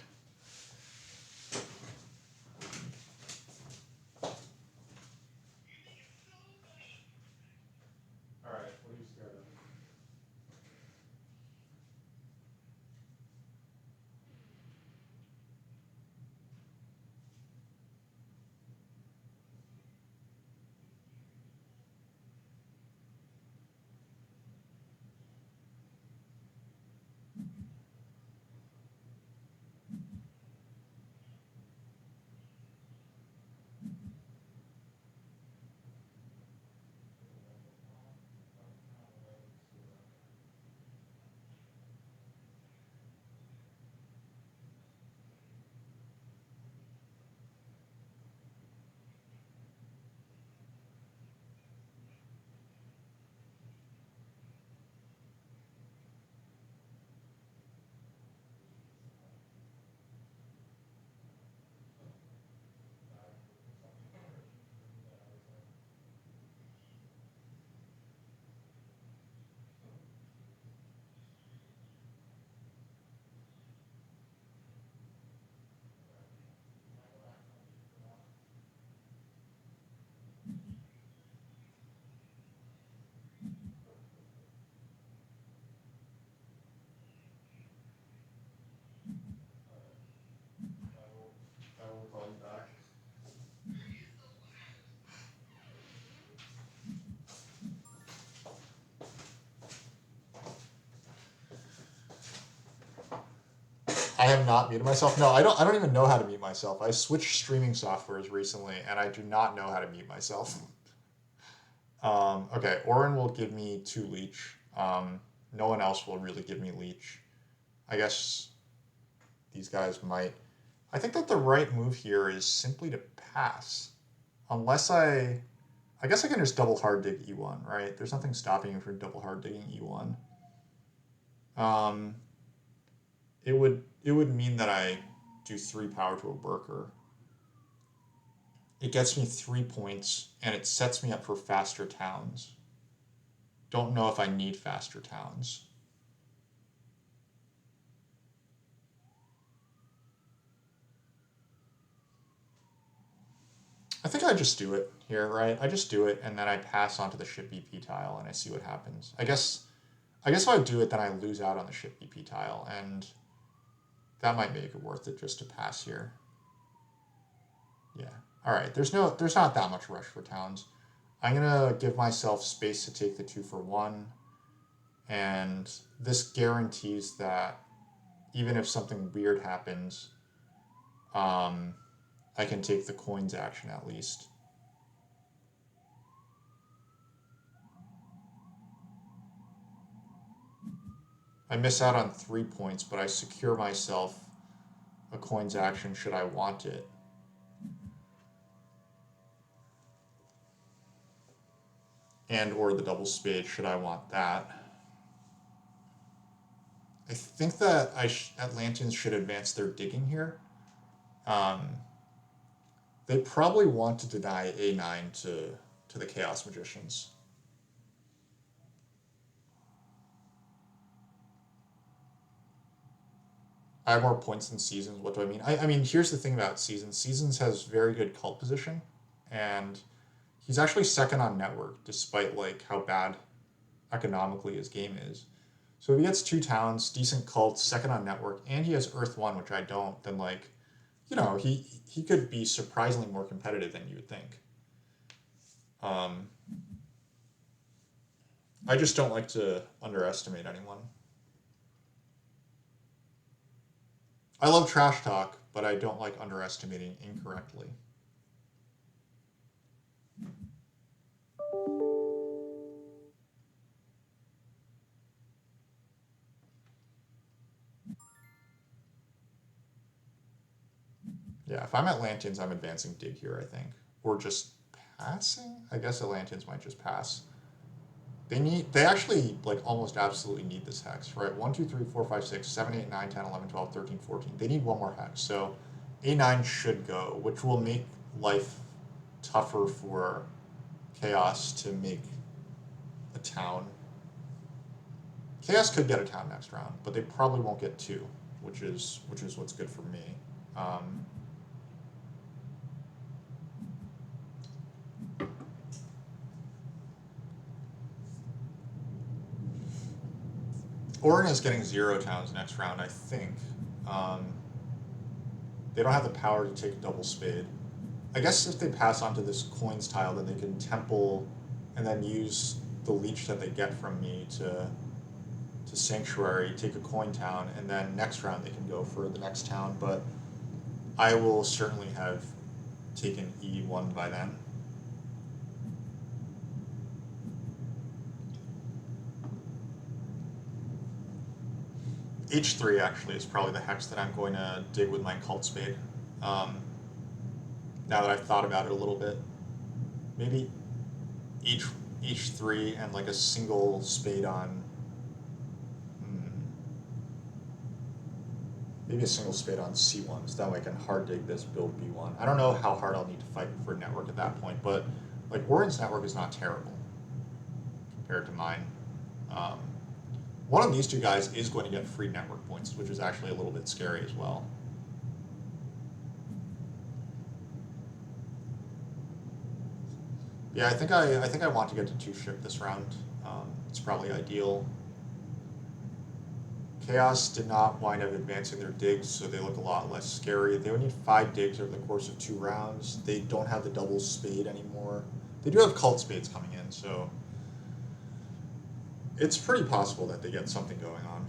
Alright, what are you scared of? have not muted myself. No, I don't even know how to mute myself. I switched streaming softwares recently, and I do not know how to mute myself. Okay, Auren will give me 2 leech. No one else will really give me leech. I guess these guys might. I think that the right move here is simply to pass. Unless I guess I can just double hard dig E1, right? There's nothing stopping me from double hard digging E1. It would mean that I do 3 power to a worker. It gets me 3 points, and it sets me up for faster towns. Don't know if I need faster towns. I think I just do it here, right? I just do it, and then I pass onto the ship BP tile, and I see what happens. I guess if I do it, then I lose out on the ship BP tile, and that might make it worth it just to pass here. Yeah. All right. There's not that much rush for towns. I'm gonna give myself space to take the 2 for 1, and this guarantees that even if something weird happens, I can take the coins action at least. I miss out on 3 points, but I secure myself a coins action should I want it. And or the double spade should I want that. I think that Atlanteans should advance their digging here. They probably want to deny A9 to the Chaos Magicians. I have more points than Seasons. What do I mean? I mean, here's the thing about Seasons. Seasons has very good cult position, and he's actually second on network, despite like how bad economically his game is. So if he gets 2 towns, decent cults, second on network, and he has Earth 1, which I don't, then like, you know, he could be surprisingly more competitive than you would think. I just don't like to underestimate anyone. I love trash talk, but I don't like underestimating incorrectly. Yeah, if I'm Atlanteans, I'm advancing dig here, I think. Or just passing? I guess Atlanteans might just pass. They actually, like, almost absolutely need this hex, right? 1, 2, 3, 4, 5, 6, 7, 8, 9, 10, 11, 12, 13, 14. They need 1 more hex, so A9 should go, which will make life tougher for Chaos to make a town. Chaos could get a town next round, but they probably won't get 2, which is what's good for me. Auren is getting 0 towns next round, I think. They don't have the power to take a double spade. I guess if they pass onto this coins tile, then they can temple and then use the leech that they get from me to sanctuary, take a coin town, and then next round they can go for the next town. But I will certainly have taken E1 by then. H3 actually is probably the hex that I'm going to dig with my cult spade. Now that I've thought about it a little bit, maybe H3 and like a single spade on. Maybe a single spade on C1, so that way I can hard dig this, build B1. I don't know how hard I'll need to fight for network at that point, but like Auren's network is not terrible compared to mine. One of these 2 guys is going to get free network points, which is actually a little bit scary as well. Yeah, I think I want to get to 2 ship this round. It's probably ideal. Chaos did not wind up advancing their digs, so they look a lot less scary. They would need 5 digs over the course of 2 rounds. They don't have the double spade anymore. They do have cult spades coming in, so it's pretty possible that they get something going on.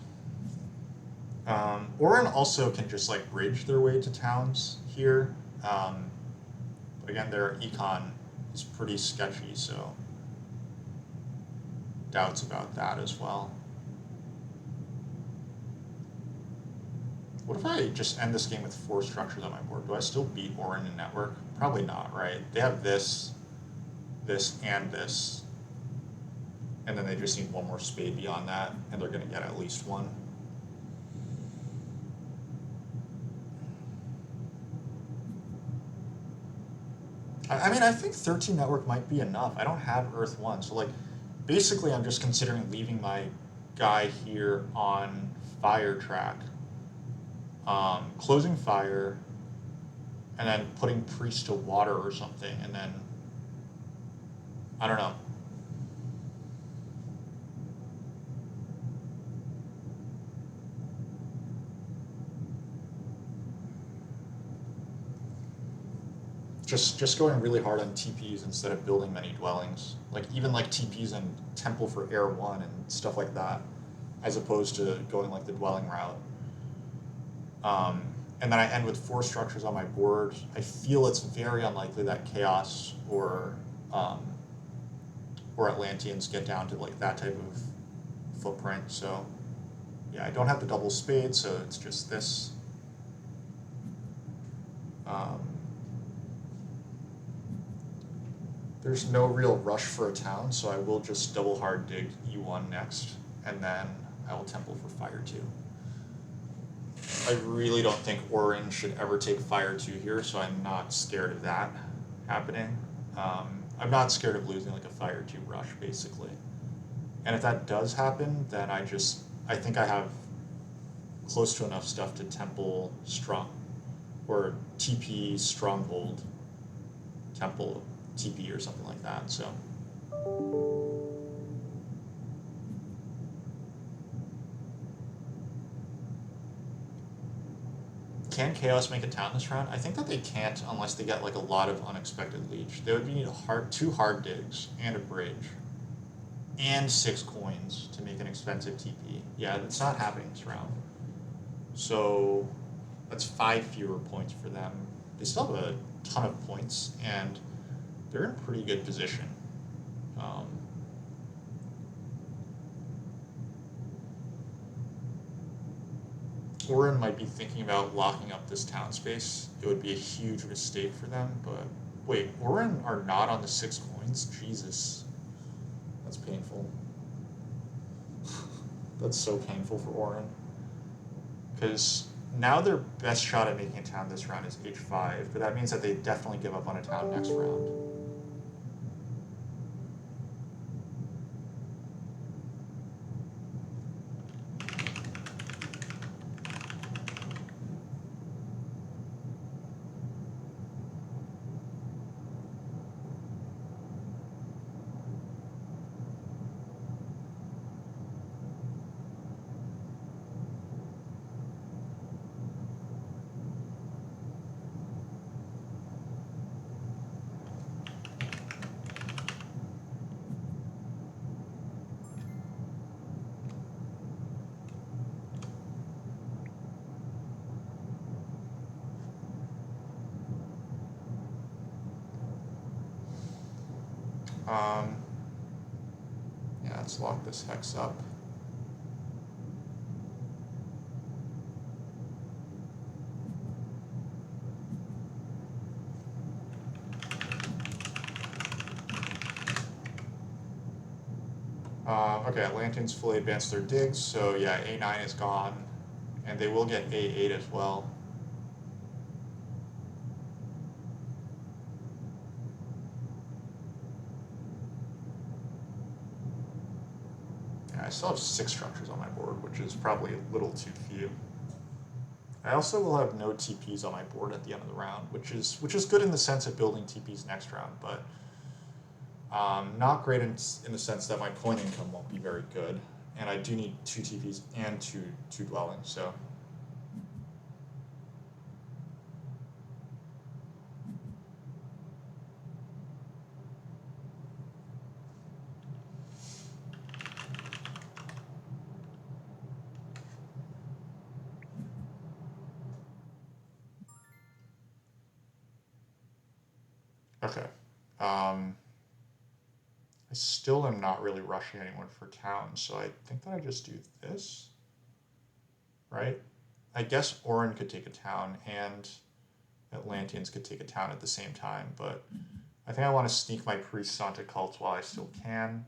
Auren also can just like bridge their way to towns here. But again, their econ is pretty sketchy, so doubts about that as well. What if I just end this game with 4 structures on my board? Do I still beat Auren in network? Probably not, right? They have this, this, and this. And then they just need 1 more spade beyond that, and they're going to get at least 1. I mean, I think 13 network might be enough. I don't have Earth 1, so like, basically I'm just considering leaving my guy here on fire track, closing fire, and then putting priest to water or something, and then, I don't know. Just going really hard on TPs instead of building many dwellings. Like even like TPs and Temple for Air 1 and stuff like that, as opposed to going like the dwelling route. And then I end with 4 structures on my board. I feel it's very unlikely that Chaos or Atlanteans get down to like that type of footprint. So yeah, I don't have the double spade, so it's just this. There's no real rush for a town, so I will just double hard dig E1 next, and then I will Temple for Fire 2. I really don't think Auren should ever take Fire 2 here, so I'm not scared of that happening. I'm not scared of losing like a Fire 2 rush, basically. And if that does happen, then I think I have close to enough stuff to Temple Strong, or TP Stronghold, Temple TP or something like that, so. Can Chaos make a town this round? I think that they can't unless they get like a lot of unexpected leech. They would need 2 hard digs and a bridge and 6 coins to make an expensive TP. Yeah, that's not happening this round. So that's 5 fewer points for them. They still have a ton of points, and they're in pretty good position. Auren might be thinking about locking up this town space. It would be a huge mistake for them, but wait, Auren are not on the 6 coins? Jesus. That's painful. That's so painful for Auren. Because now their best shot at making a town this round is H5, but that means that they definitely give up on a town next round. Yeah, let's lock this hex up. Okay, Atlanteans fully advanced their digs, so yeah, A9 is gone, and they will get A8 as well. I still have 6 structures on my board, which is probably a little too few. I also will have no TPs on my board at the end of the round, which is good in the sense of building TPs next round, but not great in the sense that my coin income won't be very good, and I do need 2 TPs and two dwellings, so. Okay. I still am not really rushing anyone for town, so I think that I just do this, right? I guess Auren could take a town and Atlanteans could take a town at the same time, but I think I want to sneak my priests onto cults while I still can.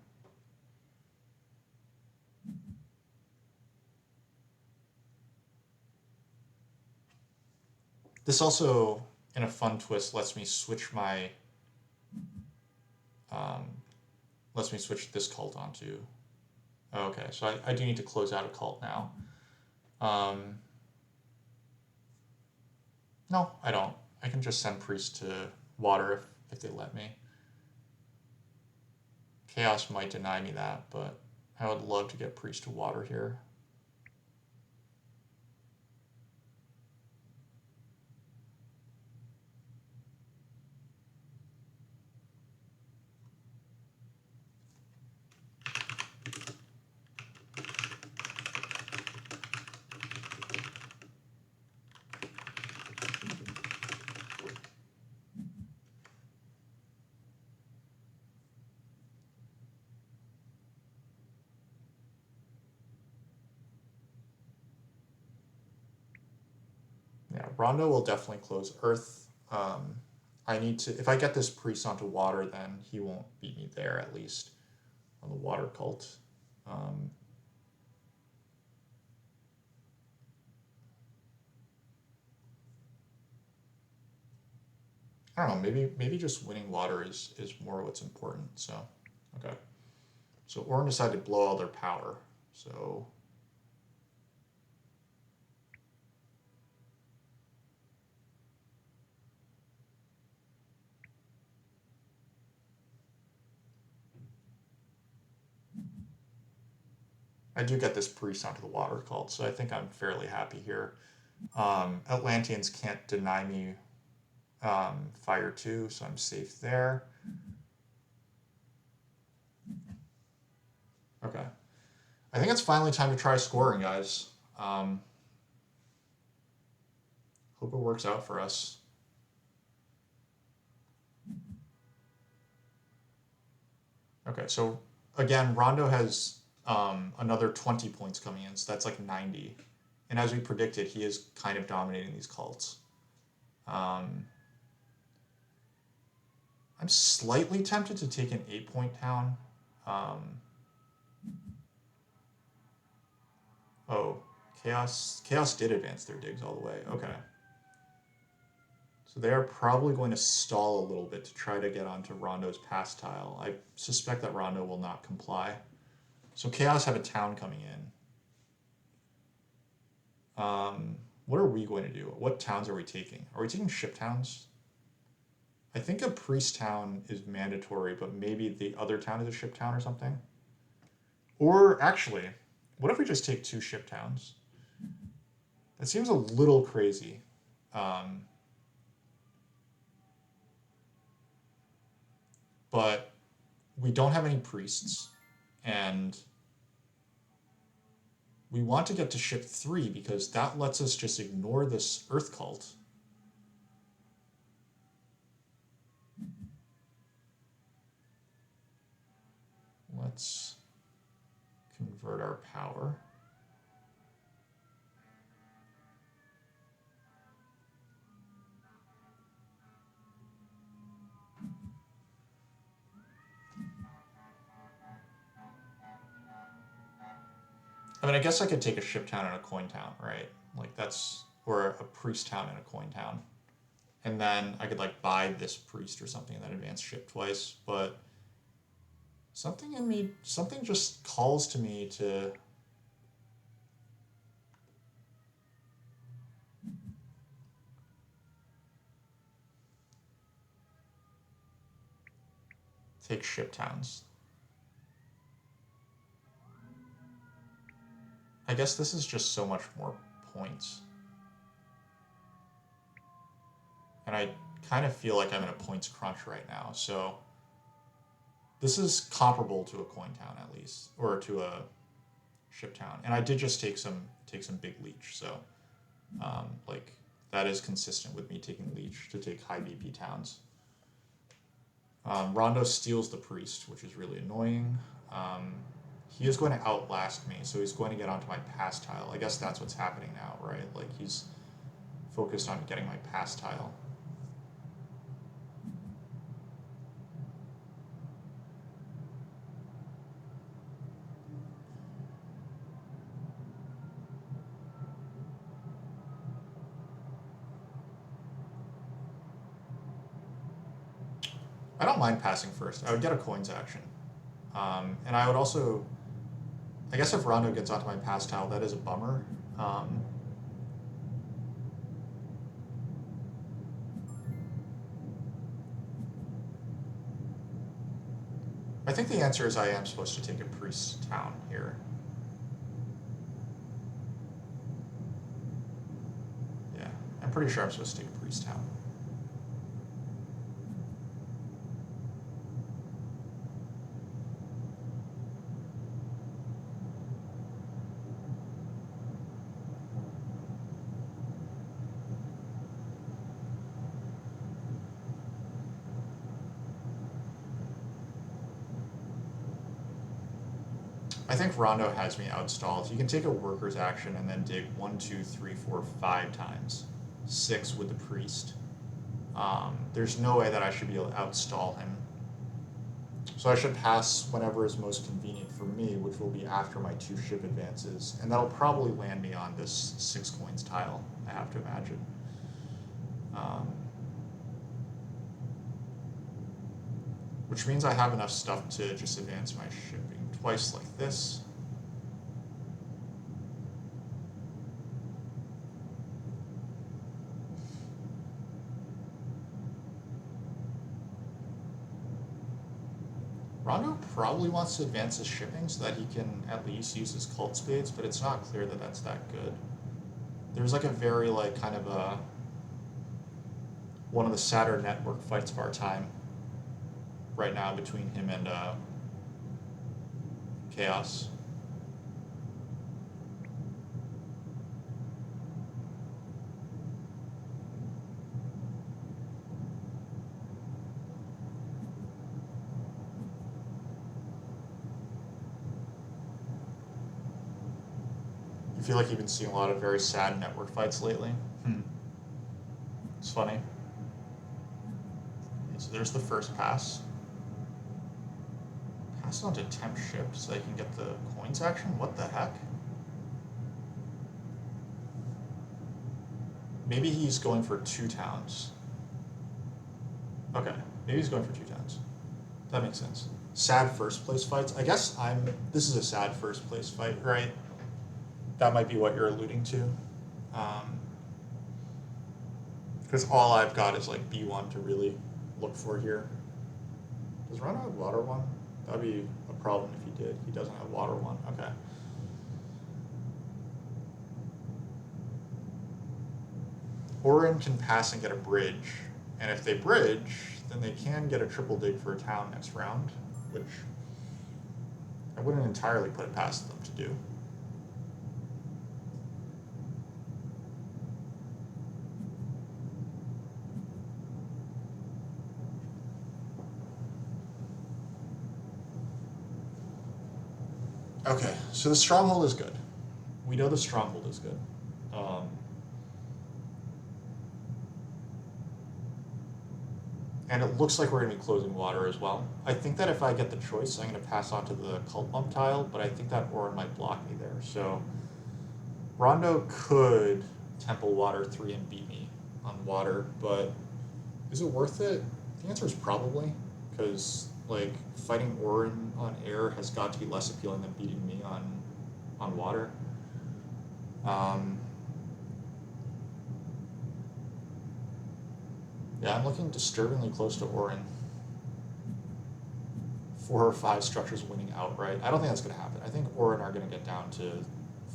This also, in a fun twist, lets me switch my lets me switch this cult onto. Oh, okay, so I do need to close out a cult now. No, I don't. I can just send priests to water if they let me. Chaos might deny me that, but I would love to get priest to water here. Yeah, Rondo will definitely close Earth. I need to, if I get this priest onto water, then he won't beat me there, at least on the water cult. I don't know, maybe just winning water is more what's important, so, okay. So Orin decided to blow all their power, so I do get this priest onto the water cult, so I think I'm fairly happy here. Atlanteans can't deny me fire 2, so I'm safe there. Okay. I think it's finally time to try scoring, guys. Hope it works out for us. Okay, so again, Rondo has another 20 points coming in, so that's like 90. And as we predicted, he is kind of dominating these cults. I'm slightly tempted to take an 8-point town. Oh, Chaos did advance their digs all the way. Okay. So they are probably going to stall a little bit to try to get onto Rondo's pass tile. I suspect that Rondo will not comply. So Chaos have a town coming in. What are we going to do? What towns are we taking? Are we taking ship towns? I think a priest town is mandatory, but maybe the other town is a ship town or something. Or actually, what if we just take 2 ship towns? That seems a little crazy. But we don't have any priests, and we want to get to ship 3 because that lets us just ignore this Earth cult. Let's convert our power. I mean, I guess I could take a ship town and a coin town, right? Like that's, or a priest town and a coin town. And then I could like buy this priest or something and then advance ship twice, but something in me, something just calls to me to take ship towns. I guess this is just so much more points. And I kind of feel like I'm in a points crunch right now, so this is comparable to a coin town at least, or to a ship town. And I did just take some big leech, so like that is consistent with me taking leech to take high BP towns. Rondo steals the priest, which is really annoying. He is going to outlast me, so he's going to get onto my pass tile. I guess that's what's happening now, right? Like, he's focused on getting my pass tile. I don't mind passing first. I would get a coins action. And I would also, I guess if Rondo gets onto my pass tile, that is a bummer. I think the answer is I am supposed to take a priest town here. Yeah, I'm pretty sure I'm supposed to take a priest town. I think Rondo has me outstalled. He can take a worker's action and then dig 1, 2, 3, 4, 5 times. 6 with the priest. There's no way that I should be able to outstall him. So I should pass whenever is most convenient for me, which will be after my 2 ship advances. And that'll probably land me on this 6 coins tile, I have to imagine. Which means I have enough stuff to just advance my shipping twice like this. Rondo probably wants to advance his shipping so that he can at least use his cult spades, but it's not clear that that's that good. There's like a very like kind of a one of the sadder network fights of our time right now between him and Chaos. You feel like you've been seeing a lot of very sad network fights lately? It's funny. Okay, so there's the first pass. Pass on to temp ship so they can get the coins action? What the heck? Maybe he's going for 2 towns. Okay, maybe he's going for 2 towns. That makes sense. Sad first place fights. I guess this is a sad first place fight, right? That might be what you're alluding to. Because all I've got is like B1 to really look for here. Does Rondo have water 1? That'd be a problem if he did. He doesn't have water 1. Okay. Auren can pass and get a bridge. And if they bridge, then they can get a triple dig for a town next round, which I wouldn't entirely put it past them to do. Okay, so the stronghold is good. We know the stronghold is good. And it looks like we're going to be closing water as well. I think that if I get the choice, I'm going to pass on to the cult bump tile, but I think that Auren might block me there. So Rondo could temple water 3 and beat me on water, but is it worth it? The answer is probably, because like fighting Auren on air has got to be less appealing than beating me on water. Yeah, I'm looking disturbingly close to Auren. 4 or 5 structures winning outright. I don't think that's going to happen. I think Auren are going to get down to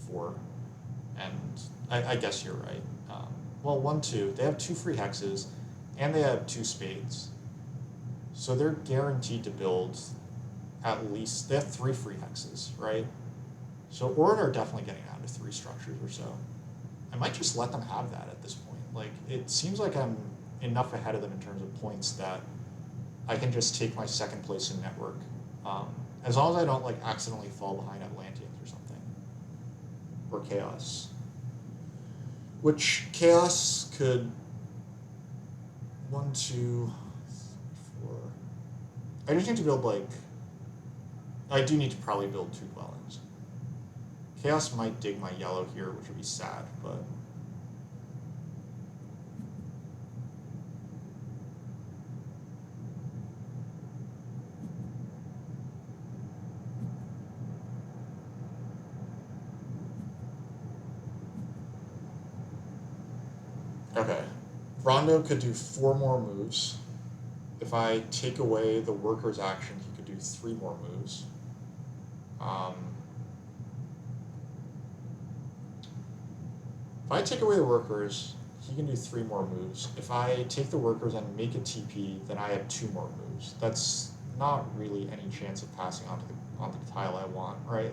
4, and I guess you're right. Well, 1, 2. They have 2 free hexes, and they have 2 spades. So they're guaranteed to build at least, they have 3 free hexes, right? So Auren are definitely getting down to 3 structures or so. I might just let them have that at this point. Like, it seems like I'm enough ahead of them in terms of points that I can just take my second place in network. As long as I don't like accidentally fall behind Atlanteans or something. Or Chaos. Which Chaos could 1, 2, 3, 4. I just need to build like I do need to probably build 2 dwellings. Chaos might dig my yellow here, which would be sad, but okay. Rondo could do 4 more moves. If I take away the worker's action, he could do 3 more moves. If I take away the workers, he can do 3 more moves. If I take the workers and make a TP, then I have 2 more moves. That's not really any chance of passing onto the tile I want, right?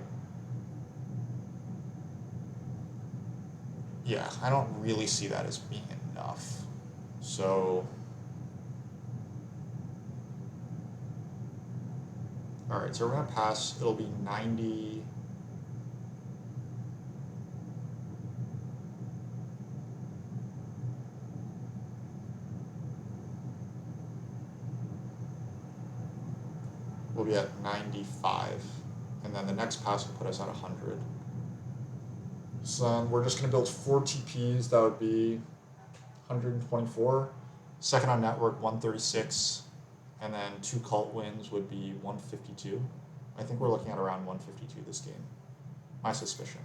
Yeah, I don't really see that as being enough. So, all right, so we're gonna pass. It'll be 90. We'll be at 95, and then the next pass will put us at 100. So then we're just going to build 4 TPs. That would be 124. Second on network, 136. And then 2 cult wins would be 152. I think we're looking at around 152 this game. My suspicion.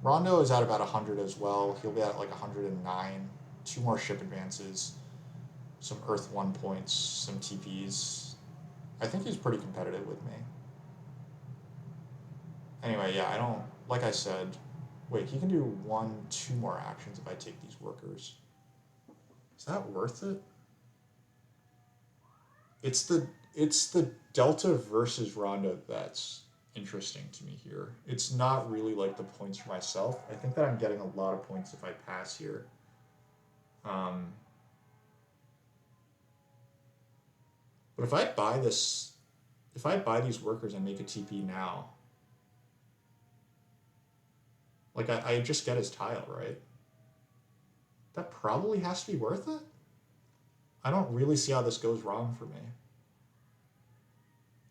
Rondo is at about 100 as well. He'll be at like 109. 2 more ship advances. Some Earth 1 points. Some TPs. I think he's pretty competitive with me. Anyway, yeah, I don't... Like I said... Wait, he can do 1, 2 more actions if I take these workers. Is that worth it? It's the Delta versus Rondo that's interesting to me here. It's not really like the points for myself. I think that I'm getting a lot of points if I pass here. But if I buy this, if I buy these workers and make a TP now, like I just get his tile, right? That probably has to be worth it. I don't really see how this goes wrong for me.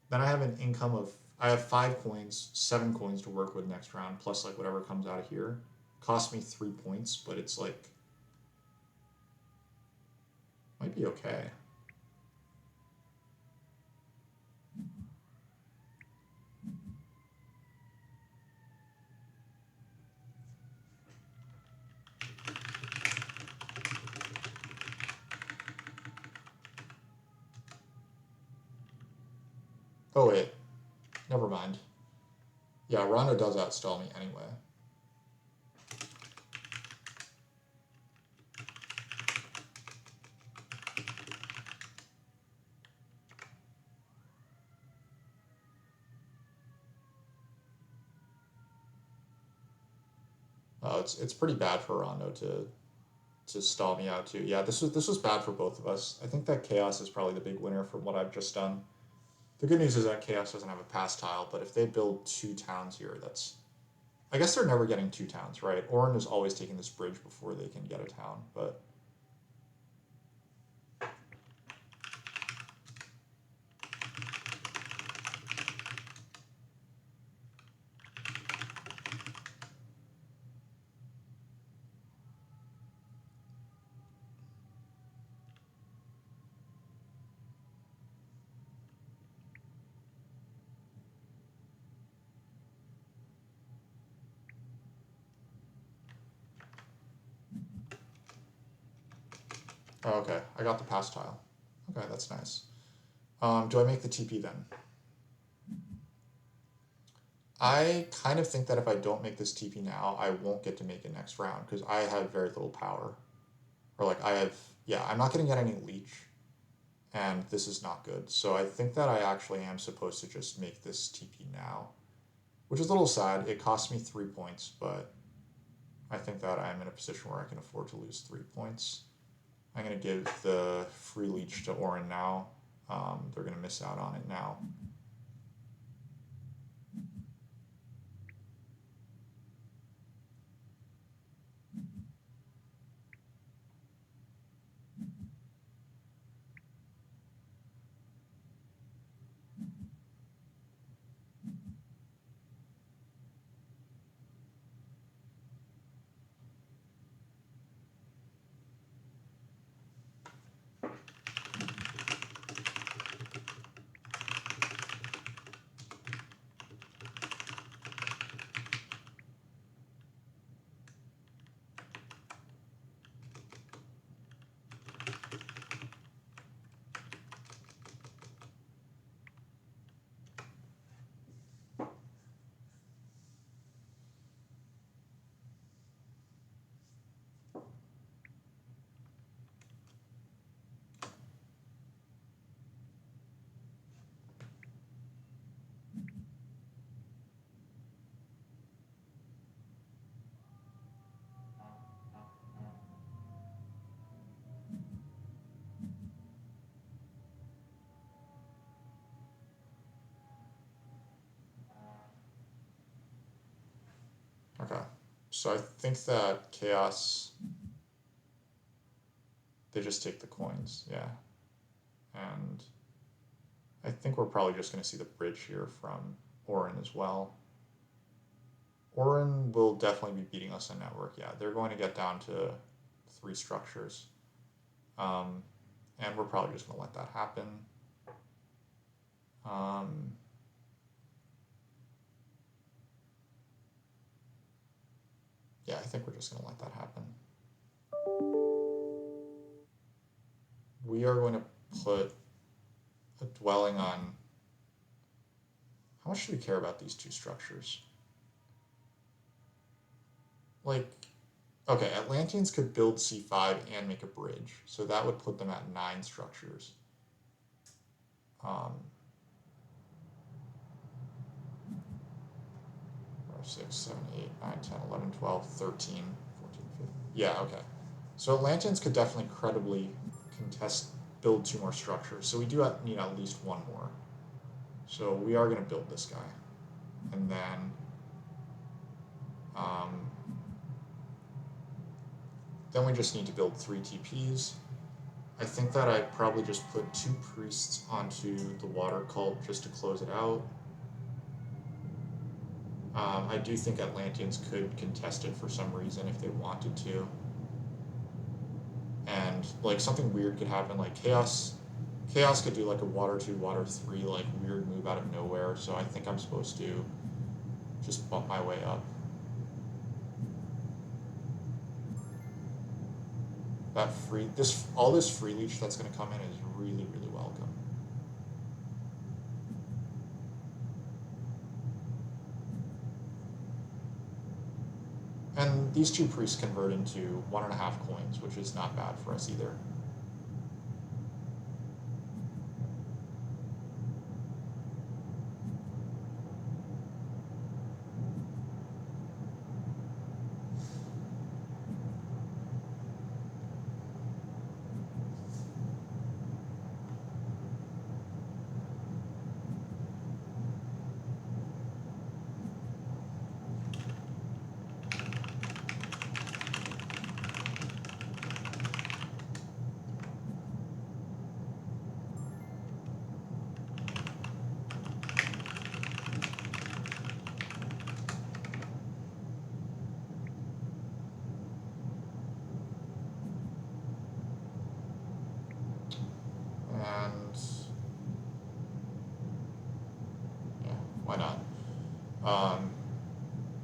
Then I have an income of, I have 5 coins, 7 coins to work with next round, plus like whatever comes out of here. Cost me 3 points, but it's like, might be okay. Oh wait, never mind. Yeah, Rondo does outstall me anyway. It's pretty bad for Rondo to stall me out too. Yeah, this was bad for both of us. I think that Chaos is probably the big winner from what I've just done. The good news is that Chaos doesn't have a pass tile, but if they build 2 towns here, that's... I guess they're never getting 2 towns, right? Auren is always taking this bridge before they can get a town, but... Oh, okay, I got the pass tile. Okay, that's nice. Do I make the TP then? I kind of think that if I don't make this TP now, I won't get to make it next round, because I have very little power. Or like, I have... Yeah, I'm not going to get any leech, and this is not good. So I think that I actually am supposed to just make this TP now, which is a little sad. It cost me 3 points, but I think that I'm in a position where I can afford to lose 3 points. I'm going to give the free leech to Auren now. they're going to miss out on it now. Okay, so I think that Chaos, they just take the coins, yeah. And I think we're probably just going to see the bridge here from Auren as well. Auren will definitely be beating us in network, yeah. They're going to get down to 3 structures. And we're probably just going to let that happen. Yeah, I think we're just going to let that happen. We are going to put a dwelling on... How much do we care about these 2 structures? Like, okay, Atlanteans could build C5 and make a bridge, so that would put them at 9 structures. 6, 7, 8, 9, 10, 11, 12, 13, 14, 15. Yeah, okay. So Atlanteans could definitely credibly build 2 more structures. So we do need at least 1 more. So we are going to build this guy. And then we just need to build 3 TPs. I think that I probably just put 2 priests onto the water cult just to close it out. I do think Atlanteans could contest it for some reason if they wanted to. And, like, something weird could happen, like Chaos could do, like, a water 2, water 3, like, weird move out of nowhere, so I think I'm supposed to just bump my way up. All this free leech that's going to come in is really, really welcome. And these 2 priests convert into 1.5 coins, which is not bad for us either.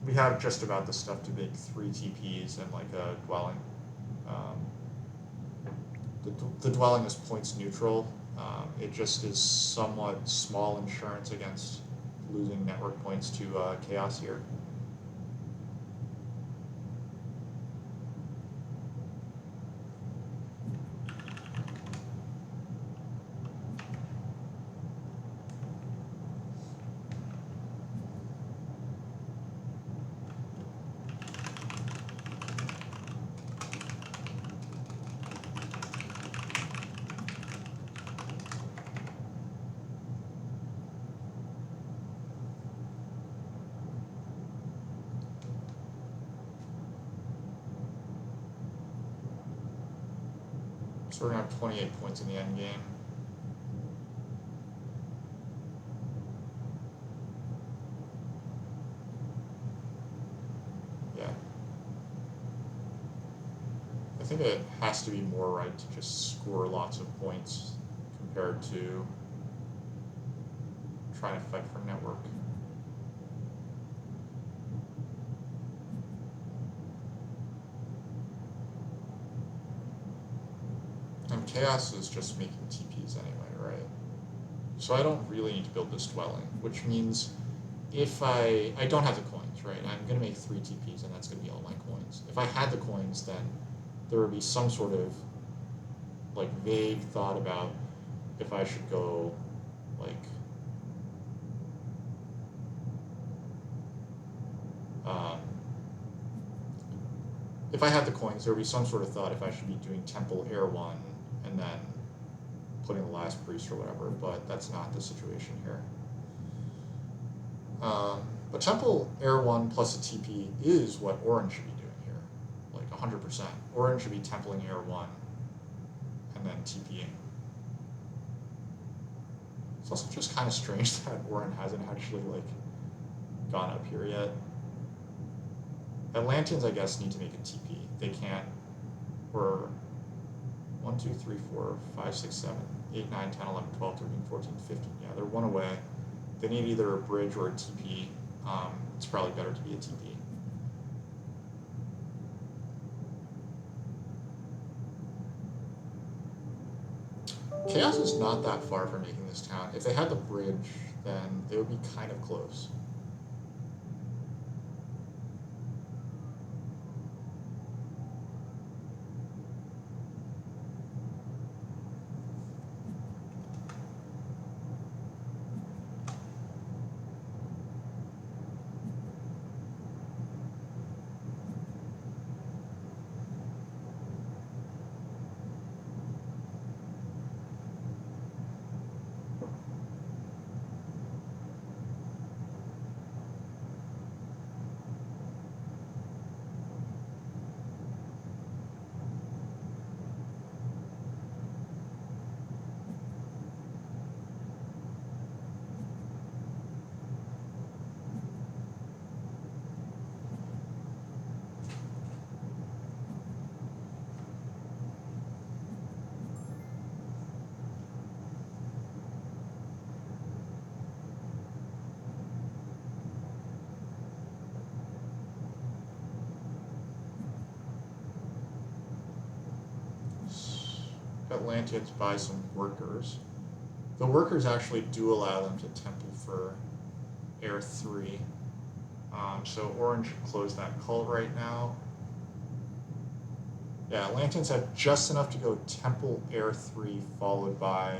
We have just about the stuff to make 3 TPs and like a dwelling. The dwelling is points neutral. It just is somewhat small insurance against losing network points to Chaos here. So we're going to have 28 points in the end game. Yeah. I think it has to be more right to just score lots of points compared to trying to fight for network. And Chaos is just making TPs anyway, right? So I don't really need to build this dwelling, which means if I don't have the coins, right? I'm going to make 3 TPs and that's going to be all my coins. If I had the coins, then there would be some sort of like vague thought about if I should go like if I had the coins, there would be some sort of thought if I should be doing Temple Air 1 and then putting the last priest or whatever, but that's not the situation here. But Temple Air 1 plus a TP is what Auren should be doing here, like 100%. Auren should be Templing Air 1 and then TPing. It's also just kind of strange that Auren hasn't actually like gone up here yet. Atlanteans, I guess, need to make a TP. They can't. Or 1, 2, 3, 4, 5, 6, 7, 8, 9, 10, 11, 12, 13, 14, 15. Yeah, they're 1 away. They need either a bridge or a TP. It's probably better to be a TP. Chaos is not that far from making this town. If they had the bridge, then they would be kind of close. Atlanteans buy some workers. The workers actually do allow them to temple for Air 3. So Orange should close that cult right now. Yeah, Atlanteans have just enough to go Temple Air 3 followed by...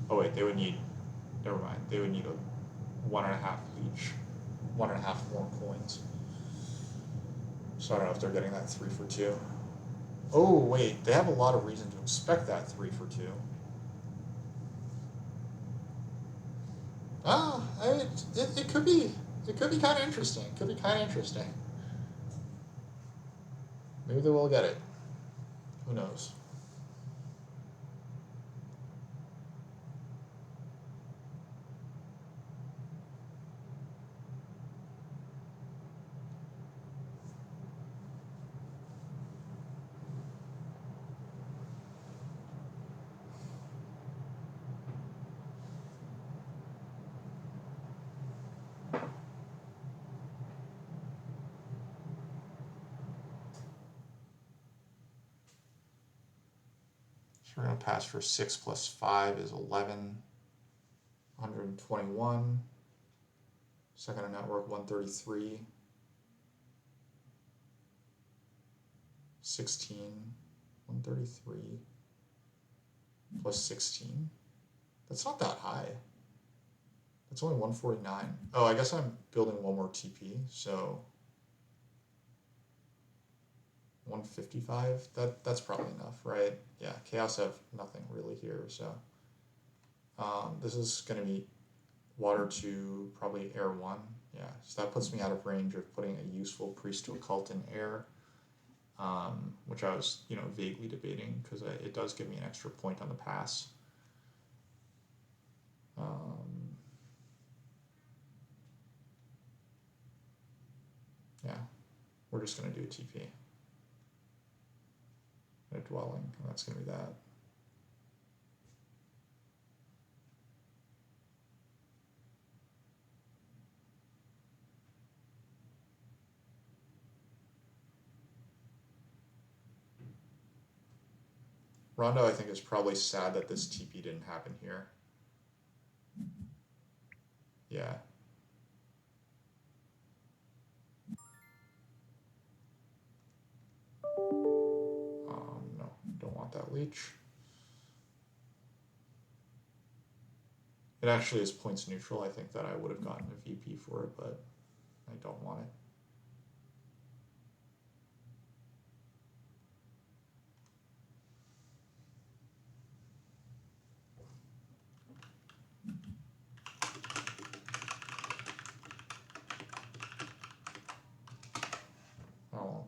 Oh wait, they would need... Never mind. They would need a 1.5 each. 1.5 more coins. So I don't know if they're getting that 3 for 2. Oh wait, they have a lot of reason to expect that 3 for 2. Ah, it could be kind of interesting. It could be kind of interesting. Maybe they will get it. Who knows? So we're going to pass for 6 plus 5 is 11. 121. Second on network, 133. 16. 133. Plus 16. That's not that high. That's only 149. Oh, I guess I'm building one more TP, so 155. That's probably enough, right? Yeah, Chaos have nothing really here, so this is going to be water to probably air 1. Yeah, so that puts me out of range of putting a useful priest to occult in air. which I was, vaguely debating because it does give me an extra point on the pass. Yeah, we're just going to do a TP. A dwelling, and that's going to be that. Rondo, I think, is probably sad that this TP didn't happen here. Yeah. No, don't want that leech. It actually is points neutral. I think that I would have gotten a VP for it, but I don't want it.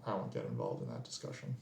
I won't get involved in that discussion.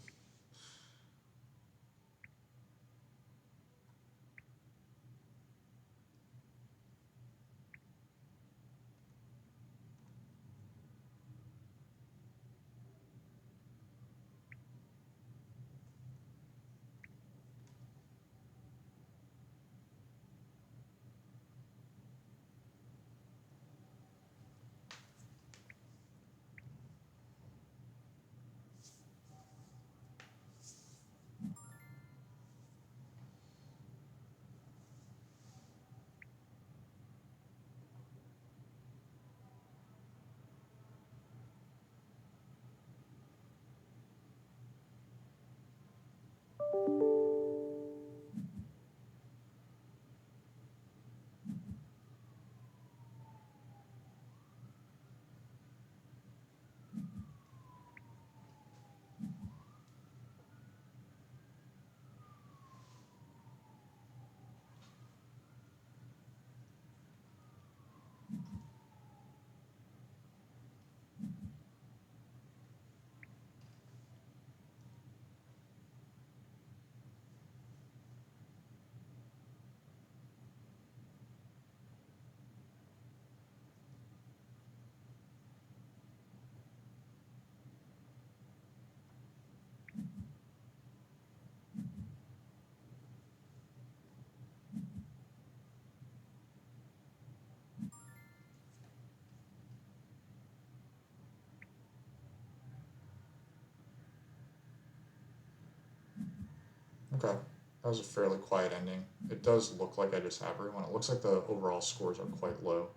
Okay, that was a fairly quiet ending. It does look like I just have everyone. It looks like the overall scores are quite low.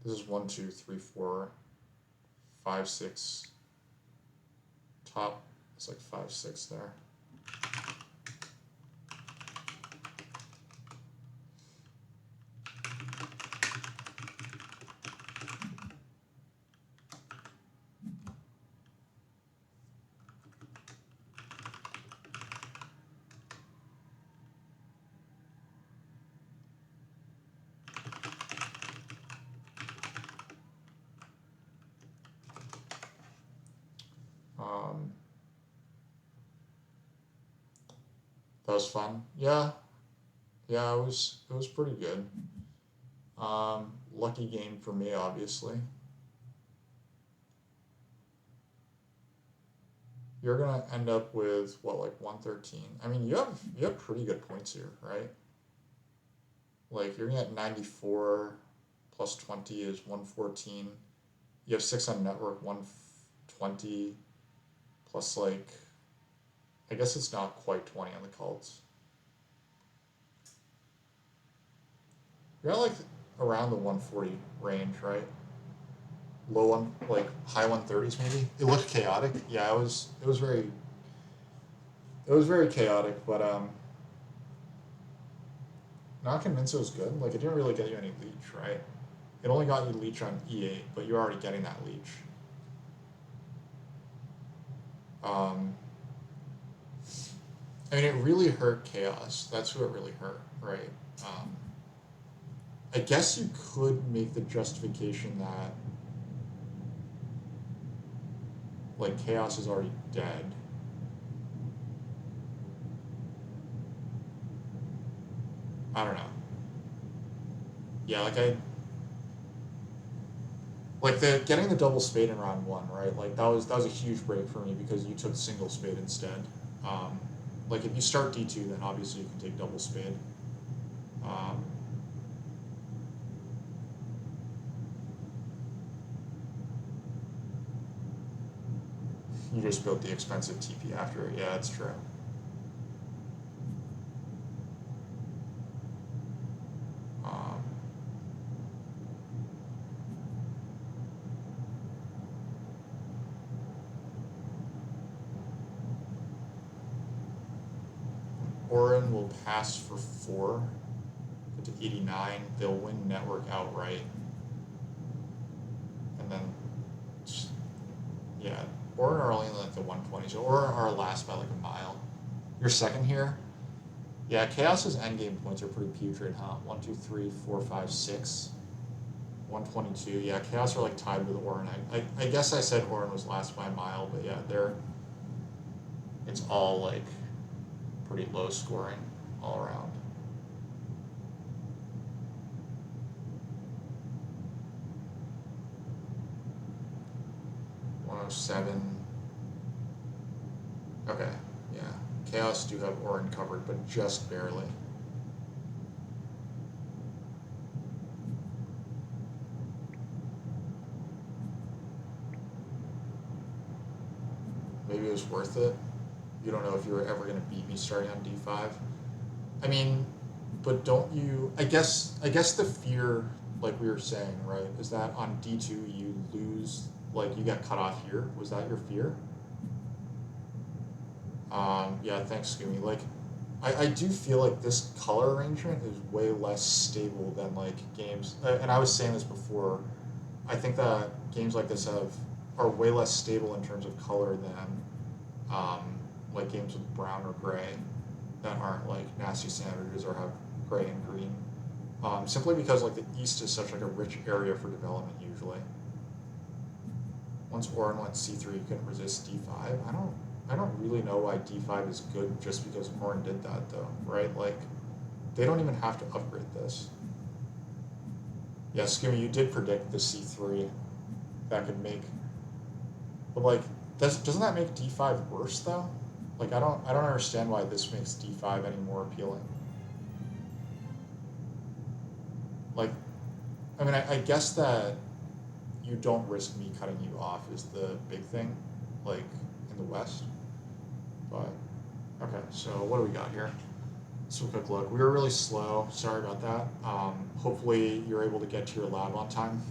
This is 1, 2, 3, 4, 5, 6. Top, it's like 5, 6 there. That was fun. Yeah, it was pretty good. Lucky game for me, obviously. You're gonna end up with what, like 113. I mean, you have pretty good points here, right? Like you're gonna get 94 plus 20 is 114. You have 6 on network, 120 plus, like, I guess it's not quite 20 on the cults. You're at like around the 140 range, right? Low one, like high 130s maybe. It looked chaotic. Yeah, it was very chaotic, but not convinced it was good. Like it didn't really get you any leech, right? It only got you leech on E8, but you're already getting that leech. I mean, it really hurt Chaos. That's who it really hurt, right? I guess you could make the justification that, like, Chaos is already dead. I don't know. Yeah, like the getting the double spade in round one, right? Like that was a huge break for me because you took single spade instead. Um, like if you start d2, then obviously you can take double spade. Um, you just built the expensive TP after it. Yeah, that's true. Um, Auren will pass for 4. Get to 89. They'll win network outright. And then, yeah, Auren are only like the 120. So Auren are last by like a mile. You're second here. Yeah, Chaos's endgame points are pretty putrid, huh? 1, 2, 3, 4, 5, 6. 122. Yeah, Chaos are like tied with Auren. I guess I said Auren was last by a mile, but yeah, it's all like pretty low scoring all around. $107. Okay, yeah. Chaos do have Auren covered, but just barely. Maybe it was worth it. You don't know if you were ever going to beat me starting on d5. I mean, but don't you? I guess the fear, like we were saying, right, is that on d2 you lose, like you get cut off here. Was that your fear? Yeah, thanks, Scoomy. Like, I do feel like this color arrangement is way less stable than like games. And I was saying this before. I think that games like this are way less stable in terms of color than like games with brown or gray that aren't like nasty sandwiches or have gray and green. Simply because like the East is such like a rich area for development usually. Once Auren went c3, you couldn't resist d5. I don't really know why d5 is good just because Auren did that though, right? Like they don't even have to upgrade this. Yeah, Skimmy, you did predict the c3 that could make, but like doesn't that make d5 worse though? Like I don't understand why this makes d5 any more appealing. Like, I mean, I guess that you don't risk me cutting you off is the big thing, like in the West. But okay, so what do we got here? So quick look. We were really slow. Sorry about that. Hopefully you're able to get to your lab on time.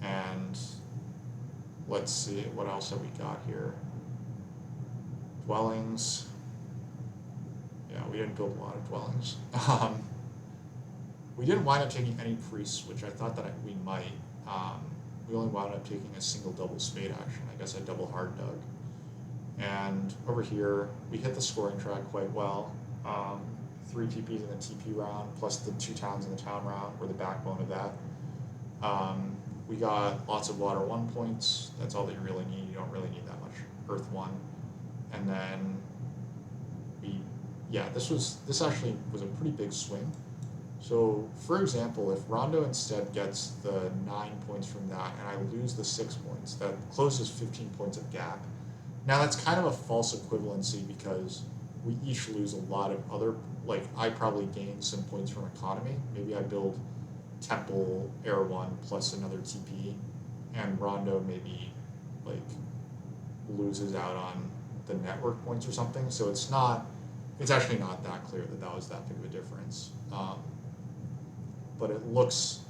And let's see, what else have we got here? Dwellings. Yeah, we didn't build a lot of dwellings. We didn't wind up taking any priests, which I thought that we might. We only wound up taking a single double spade action. I guess I double hard dug. And over here, we hit the scoring track quite well. 3 TPs in the TP round, plus the 2 towns in the town round were the backbone of that. We got lots of water 1 points. That's all that you really need. You don't really need that much earth 1. And then this actually was a pretty big swing. So, for example, if Rondo instead gets the 9 points from that, and I lose the 6 points, that closes 15 points of gap. Now that's kind of a false equivalency because we each lose a lot of other, like I probably gain some points from economy. Maybe I build Temple Air 1 plus another TP, and Rondo maybe like loses out on the network points or something. So it's actually not that clear that was that big of a difference. But it looks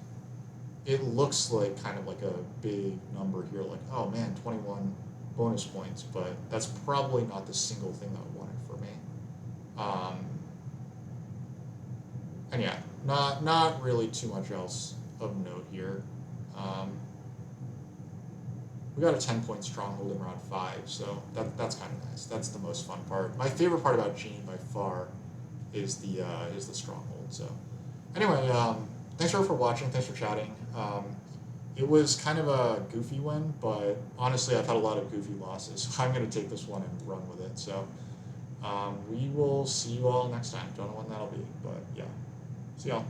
like kind of like a big number here, like, oh man, 21 bonus points, but that's probably not the single thing that won it for me. And yeah, not really too much else of note here. We got a 10-point stronghold in round 5, so that's kind of nice. That's the most fun part. My favorite part about djinni by far is the stronghold. So anyway, thanks for watching. Thanks for chatting. It was kind of a goofy win, but honestly, I've had a lot of goofy losses. So I'm going to take this one and run with it. So We will see you all next time. Don't know when that'll be, but yeah. See y'all.